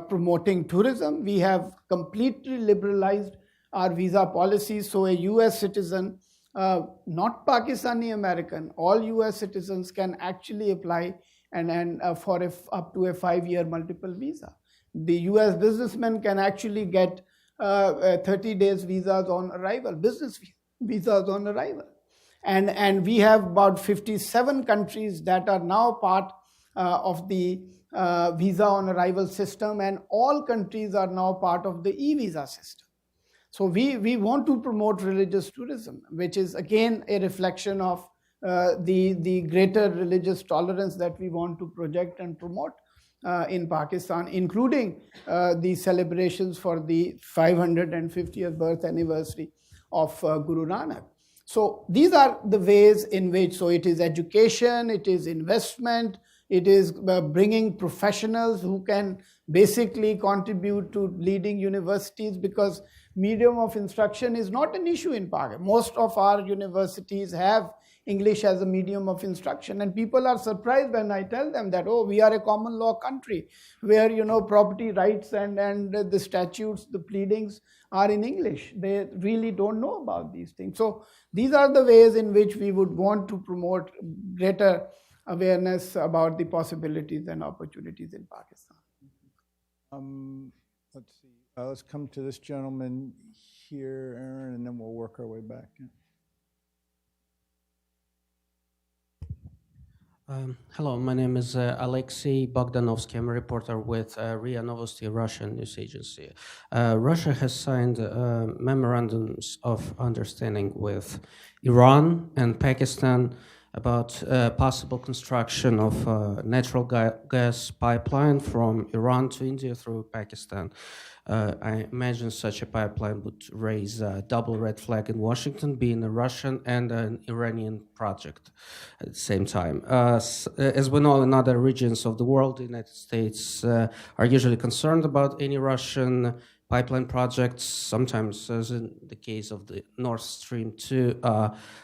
promoting tourism. We have completely liberalized our visa policies. So a US citizen, not Pakistani American, all US citizens can actually apply and for up to a 5-year multiple visa. The US businessman can actually get 30 days visas on arrival, business visas on arrival. And we have about 57 countries that are now part of the visa on arrival system, and all countries are now part of the e-visa system. So we want to promote religious tourism, which is again a reflection of the greater religious tolerance that we want to project and promote in Pakistan, including the celebrations for the 550th birth anniversary of Guru Nanak. So these are the ways in which, so it is education, it is investment, it is bringing professionals who can basically contribute to leading universities, because medium of instruction is not an issue in Pakistan. Most of our universities have English as a medium of instruction, and people are surprised when I tell them that, oh, we are a common law country where, property rights and the statutes, the pleadings are in English. They really don't know about these things. So these are the ways in which we would want to promote greater awareness about the possibilities and opportunities in Pakistan. Let's see. Let's come to this gentleman here, Aaron, and then we'll work our way back. Hello, my name is Alexei Bogdanovsky. I'm a reporter with RIA Novosti, Russian news agency. Russia has signed memorandums of understanding with Iran and Pakistan about possible construction of a natural gas pipeline from Iran to India through Pakistan. I imagine such a pipeline would raise a double red flag in Washington, being a Russian and an Iranian project at the same time. As we know, in other regions of the world, the United States are usually concerned about any Russian pipeline projects. Sometimes, as in the case of the Nord Stream 2,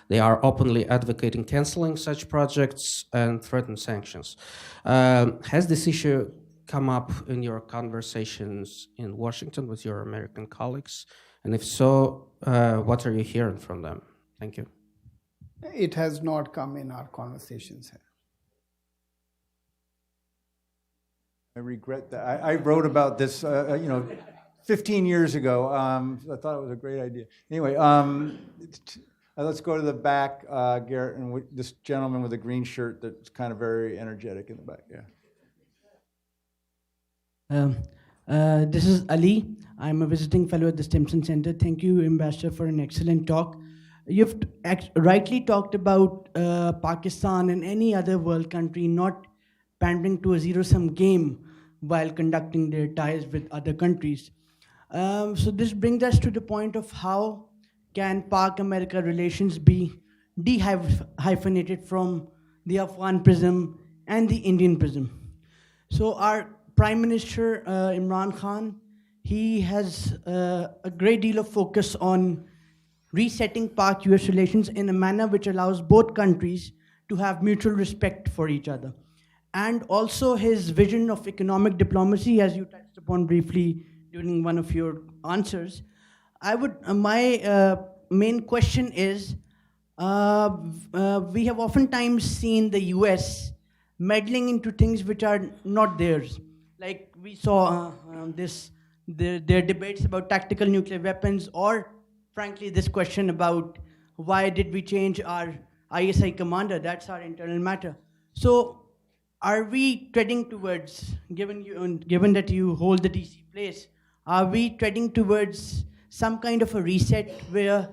they are openly advocating canceling such projects and threaten sanctions. Has this issue come up in your conversations in Washington with your American colleagues? And if so, what are you hearing from them? Thank you. It has not come in our conversations here. I regret that. I wrote about this, 15 years ago. I thought it was a great idea. Anyway, let's go to the back, Garrett, and this gentleman with a green shirt that's kind of very energetic in the back. Yeah. This is Ali. I'm a visiting fellow at the Stimson Center. Thank you, Ambassador, for an excellent talk. You've rightly talked about Pakistan and any other world country not pandering to a zero-sum game while conducting their ties with other countries. So this brings us to the point of how can Pak-America relations be dehyphenated from the Afghan prism and the Indian prism. So our Prime Minister Imran Khan, he has a great deal of focus on resetting Pak-US relations in a manner which allows both countries to have mutual respect for each other. And also his vision of economic diplomacy, as you touched upon briefly during one of your answers. My main question is, we have oftentimes seen the US meddling into things which are not theirs. Like we saw their debates about tactical nuclear weapons, or frankly this question about why did we change our ISI commander. That's our internal matter. So are we treading towards, given that you hold the DC place, are we treading towards some kind of a reset where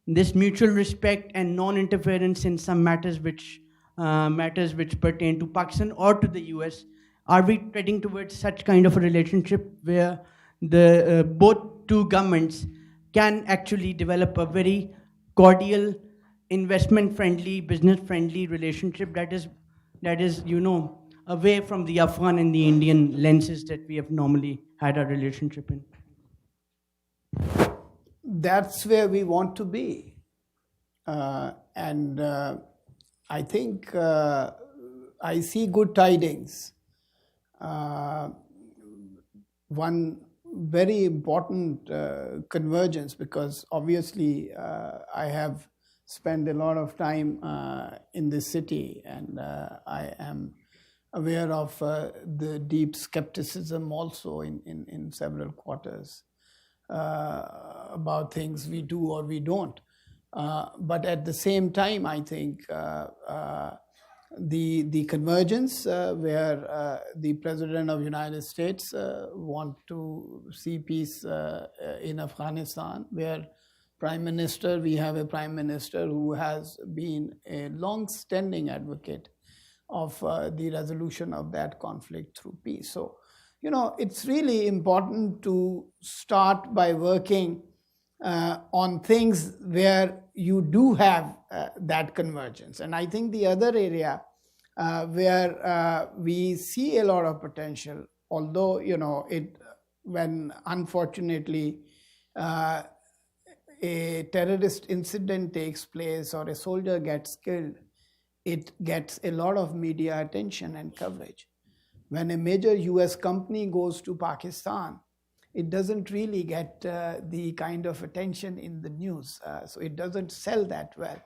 this mutual respect and non-interference in some matters which pertain to Pakistan or to the US, are we treading towards such kind of a relationship where the both two governments can actually develop a very cordial, investment-friendly, business-friendly relationship that is, away from the Afghan and the Indian lenses that we have normally had our relationship in? That's where we want to be. And I think I see good tidings. One very important convergence, because obviously I have spent a lot of time in this city, and I am aware of the deep skepticism also in several quarters. about things we do or we don't. But at the same time, I think the convergence where the President of the United States want to see peace in Afghanistan, where we have a Prime Minister who has been a long-standing advocate of the resolution of that conflict through peace. So, it's really important to start by working on things where you do have that convergence. And I think the other area where we see a lot of potential, although, when unfortunately a terrorist incident takes place or a soldier gets killed, it gets a lot of media attention and coverage. When a major US company goes to Pakistan, it doesn't really get the kind of attention in the news, so it doesn't sell that well.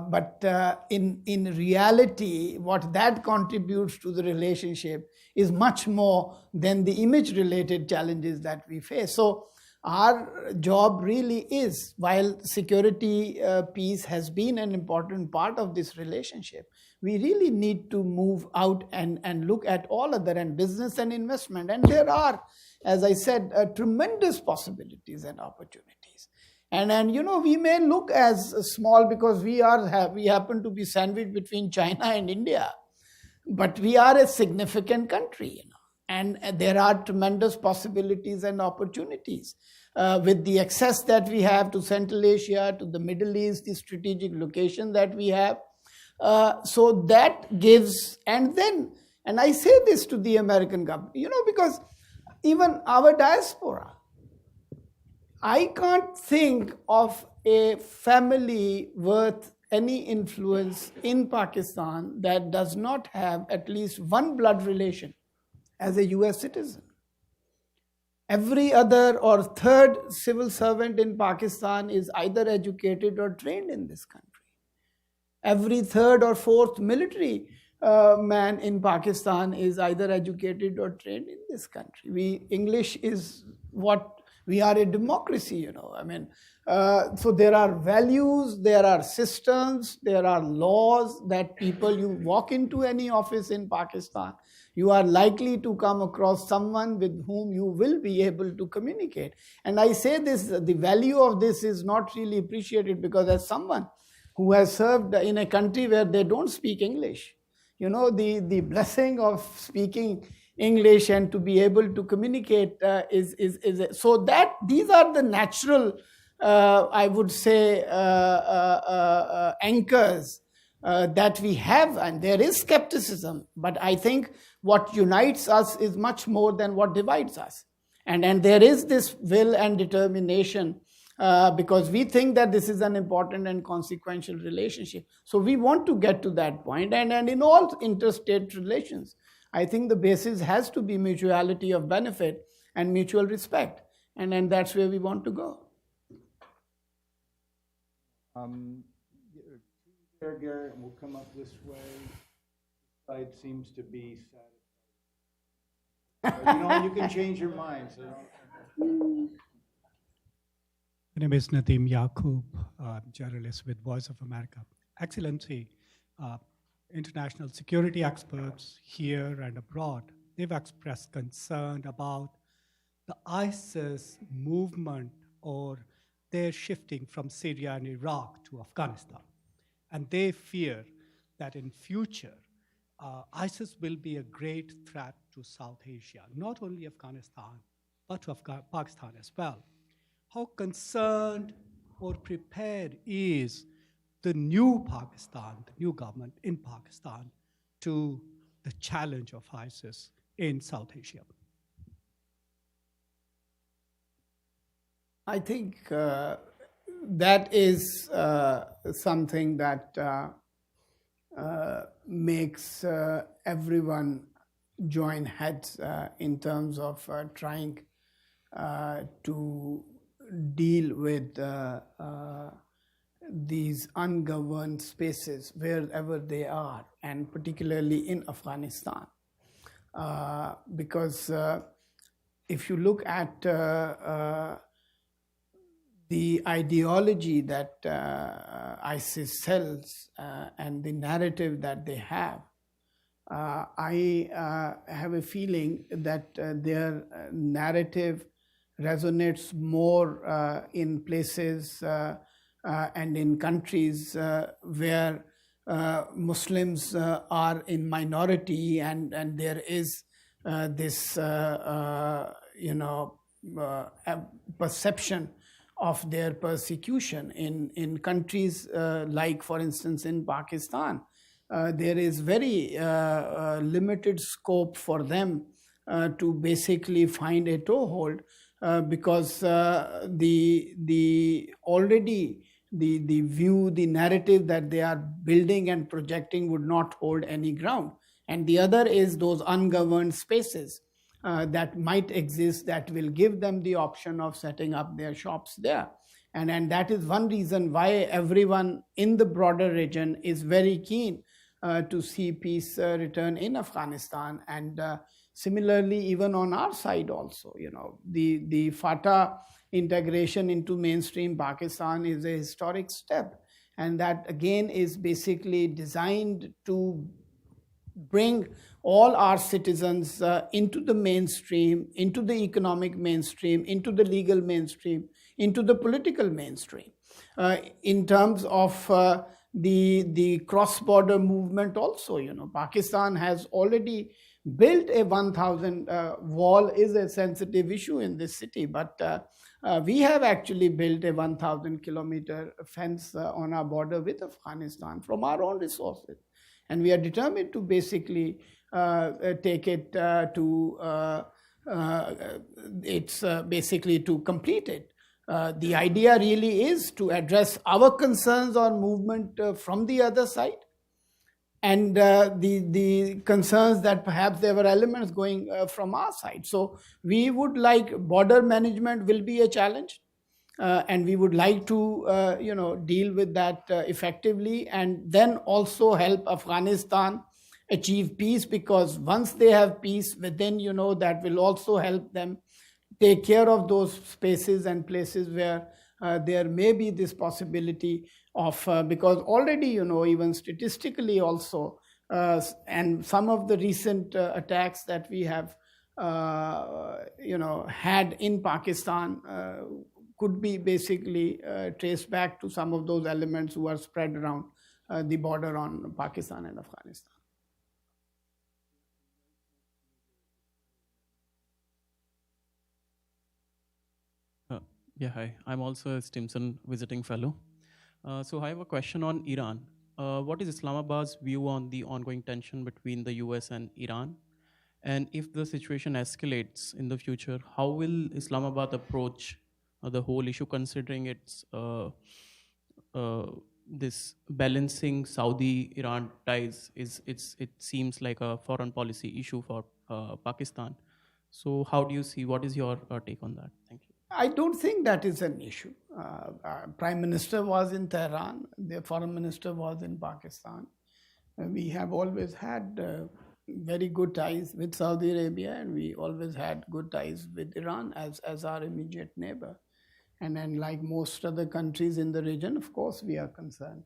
But in reality, what that contributes to the relationship is much more than the image-related challenges that we face. So our job really is, while security peace has been an important part of this relationship, we really need to move out and look at all other, and business and investment. And there are, as I said, tremendous possibilities and opportunities. And we may look as small because we happen to be sandwiched between China and India, but we are a significant country, and there are tremendous possibilities and opportunities with the access that we have to Central Asia, to the Middle East, the strategic location that we have. So that gives, and I say this to the American government, because even our diaspora, I can't think of a family worth any influence in Pakistan that does not have at least one blood relation as a US citizen. Every other or third civil servant in Pakistan is either educated or trained in this country. Every third or fourth military man in Pakistan is either educated or trained in this country. English is what we are, a democracy, so there are values, there are systems, there are laws that you walk into any office in Pakistan, you are likely to come across someone with whom you will be able to communicate. And I say this, the value of this is not really appreciated, because as someone who has served in a country where they don't speak English, the blessing of speaking English and to be able to communicate so that these are the natural, I would say, anchors that we have. And there is skepticism, but I think what unites us is much more than what divides us. And there is this will and determination, because we think that this is an important and consequential relationship. So we want to get to that point. And in all interstate relations, I think the basis has to be mutuality of benefit and mutual respect. And that's where we want to go. Garrett, and we'll come up this way. The side seems to be satisfied. You can change your mind. So My name is Nadeem Yaqub, journalist with Voice of America. Excellency, international security experts here and abroad, they've expressed concern about the ISIS movement or their shifting from Syria and Iraq to Afghanistan. And they fear that in future, ISIS will be a great threat to South Asia, not only Afghanistan, but to Pakistan as well. How concerned or prepared is the new Pakistan, the new government in Pakistan, to the challenge of ISIS in South Asia? I think that is something that makes everyone join heads in terms of trying to deal with these ungoverned spaces wherever they are, and particularly in Afghanistan, because if you look at the ideology that ISIS sells and the narrative that they have, I have a feeling that their narrative resonates more in places and in countries where Muslims are in minority, and there is this perception of their persecution in countries like, for instance, in Pakistan. There is very limited scope for them to basically find a toehold because the view, the narrative that they are building and projecting would not hold any ground. And the other is those ungoverned spaces that might exist that will give them the option of setting up their shops there. And that is one reason why everyone in the broader region is very keen to see peace return in Afghanistan. And similarly, even on our side also, the Fatah integration into mainstream Pakistan is a historic step. And that again is basically designed to bring all our citizens into the mainstream, into the economic mainstream, into the legal mainstream, into the political mainstream. In terms of the cross-border movement also, Pakistan has already built a 1,000 wall is a sensitive issue in this city, but we have actually built a 1,000-kilometer fence on our border with Afghanistan from our own resources. And we are determined to basically take it to basically to complete it. The idea really is to address our concerns on movement from the other side, and the concerns that perhaps there were elements going from our side. So we would like, border management will be a challenge. And we would like to, deal with that effectively, and then also help Afghanistan achieve peace, because once they have peace within, that will also help them take care of those spaces and places where there may be this possibility of, because already, even statistically also, and some of the recent attacks that we have, had in Pakistan could be basically traced back to some of those elements who are spread around the border on Pakistan and Afghanistan. Yeah, hi. I'm also a Stimson visiting fellow. So I have a question on Iran. What is Islamabad's view on the ongoing tension between the US and Iran? And if the situation escalates in the future, how will Islamabad approach the whole issue, considering it's this balancing Saudi-Iran ties it seems like a foreign policy issue for Pakistan. So how do you see, what is your take on that? Thank you. I don't think that is an issue. Prime Minister was in Tehran, the Foreign Minister was in Pakistan. We have always had very good ties with Saudi Arabia, and we always had good ties with Iran as our immediate neighbor. And then, like most other countries in the region, of course, we are concerned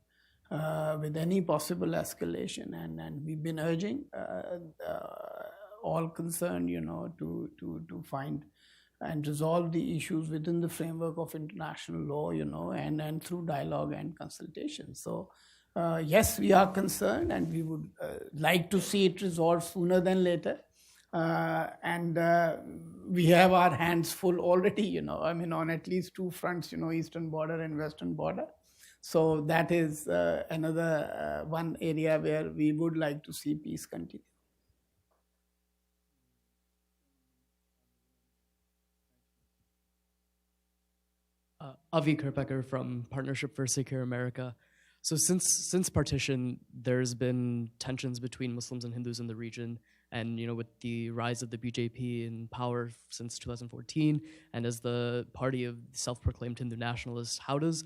with any possible escalation. And we've been urging all concerned, to find and resolve the issues within the framework of international law, and through dialogue and consultation. So, yes, we are concerned, and we would like to see it resolved sooner than later. And we have our hands full already, on at least two fronts, eastern border and western border. So that is another one area where we would like to see peace continue. Avi Kerpecker from Partnership for Secure America. So since partition, there's been tensions between Muslims and Hindus in the region, and with the rise of the BJP in power since 2014, and as the party of self-proclaimed Hindu nationalists, how does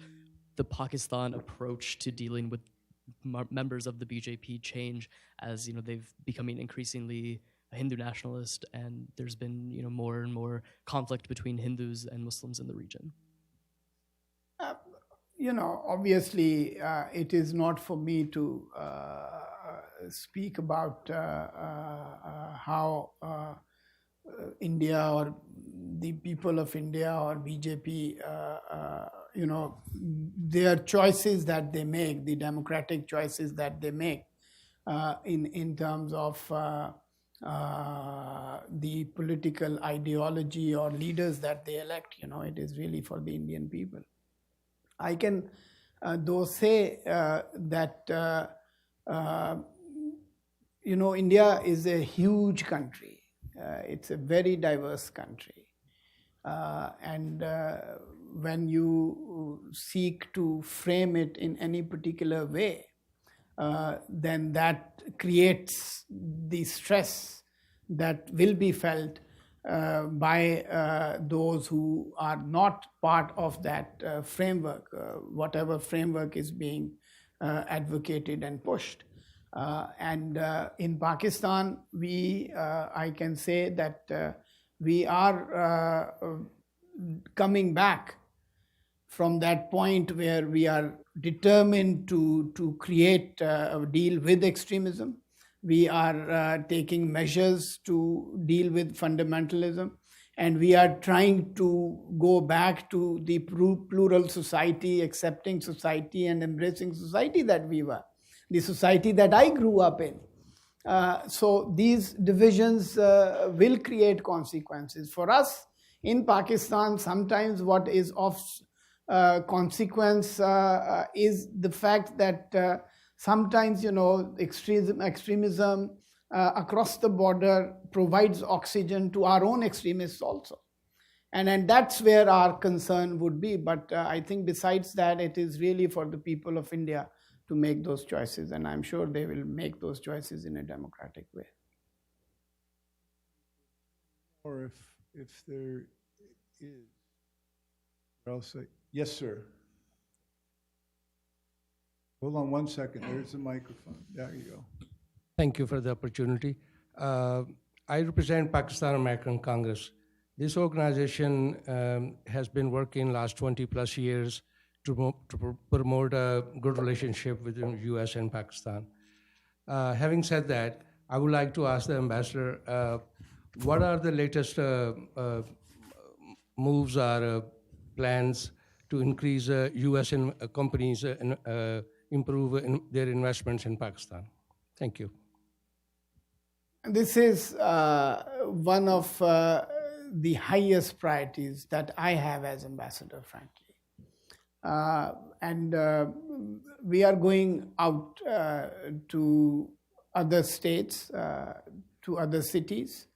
the Pakistan approach to dealing with members of the BJP change as they've becoming increasingly a Hindu nationalist, and there's been more and more conflict between Hindus and Muslims in the region. Obviously, it is not for me to speak about how India or the people of India or BJP, their choices that they make, the democratic choices that they make in terms of the political ideology or leaders that they elect. It is really for the Indian people. I can though say that India is a huge country. It's a very diverse country. And when you seek to frame it in any particular way, then that creates the stress that will be felt by those who are not part of that framework, whatever framework is being advocated and pushed. And in Pakistan, I can say that we are coming back from that point where we are determined to create a deal with extremism. We are taking measures to deal with fundamentalism, and we are trying to go back to the plural society, accepting society and embracing society that we were, the society that I grew up in. So these divisions will create consequences. For us in Pakistan, sometimes what is of consequence is the fact that sometimes, extremism across the border provides oxygen to our own extremists also. And that's where our concern would be. But I think besides that, it is really for the people of India to make those choices. And I'm sure they will make those choices in a democratic way. Or if there is, I'll say, yes, sir. Hold on one second. There's the microphone. There you go. Thank you for the opportunity. I represent Pakistan American Congress. This organization has been working last 20 plus years to promote a good relationship between U.S. and Pakistan. Having said that, I would like to ask the ambassador, what are the latest moves or plans to increase U.S. companies improve their investments in Pakistan? Thank you. This is one of the highest priorities that I have as ambassador, frankly. And we are going out to other states, to other cities,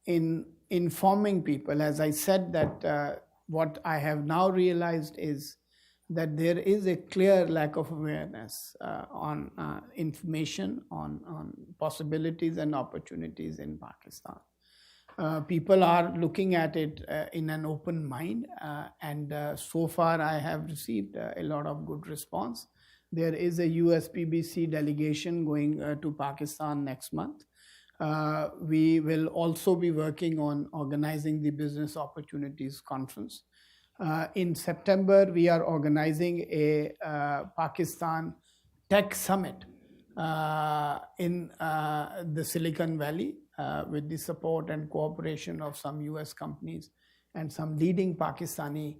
in informing people. As I said, that what I have now realized is that there is a clear lack of awareness on information, on possibilities and opportunities in Pakistan. People are looking at it in an open mind, and so far I have received a lot of good response. There is a US PBC delegation going to Pakistan next month. We will also be working on organizing the Business Opportunities Conference. In September, we are organizing a Pakistan Tech Summit in the Silicon Valley with the support and cooperation of some US companies and some leading Pakistani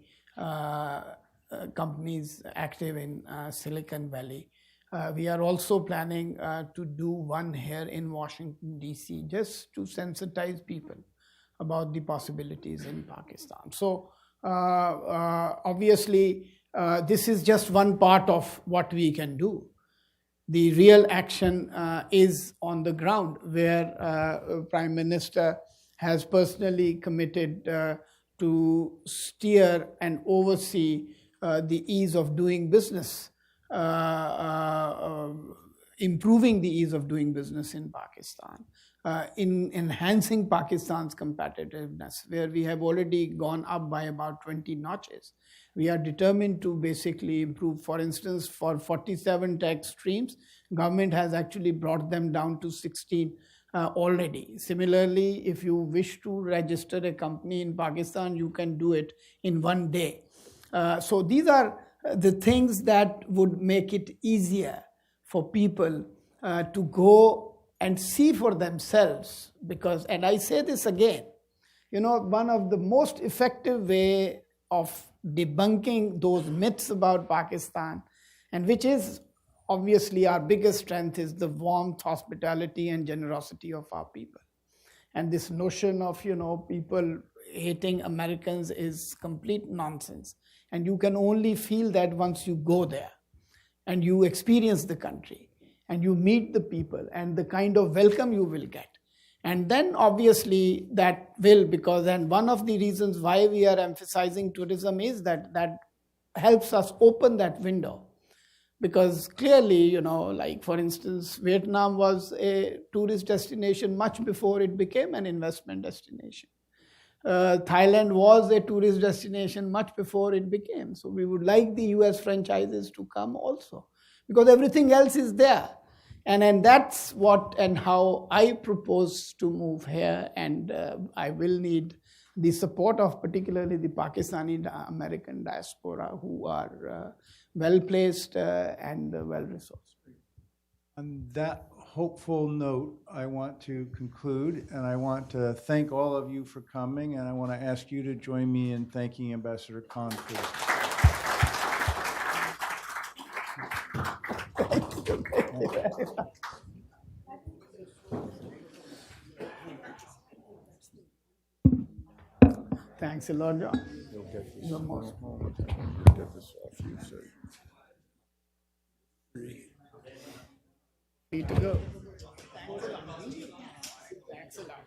companies active in Silicon Valley. We are also planning to do one here in Washington, D.C., just to sensitize people about the possibilities in Pakistan. So obviously, this is just one part of what we can do. The real action is on the ground, where Prime Minister has personally committed to steer and oversee the ease of doing business, improving the ease of doing business in Pakistan, in enhancing Pakistan's competitiveness, where we have already gone up by about 20 notches. We are determined to basically improve. For instance, for 47 tax streams, government has actually brought them down to 16 already. Similarly, if you wish to register a company in Pakistan, you can do it in one day. So these are the things that would make it easier for people to go and see for themselves. Because, and I say this again, one of the most effective way of debunking those myths about Pakistan, and which is obviously our biggest strength, is the warmth, hospitality, and generosity of our people. And this notion of, people hating Americans is complete nonsense. And you can only feel that once you go there and you experience the country and you meet the people and the kind of welcome you will get. And then obviously that will, because, and one of the reasons why we are emphasizing tourism is that helps us open that window. Because clearly, like for instance, Vietnam was a tourist destination much before it became an investment destination. Thailand was a tourist destination much before it became. So we would like the US franchises to come also, because everything else is there. And that's what and how I propose to move here. And I will need the support of particularly the Pakistani American diaspora, who are well-placed and well-resourced. On that hopeful note, I want to conclude, and I want to thank all of you for coming, and I want to ask you to join me in thanking Ambassador Khan for this. Thanks a lot, John. You'll get this. You're most Get this off you, so. free to go. Thanks a lot.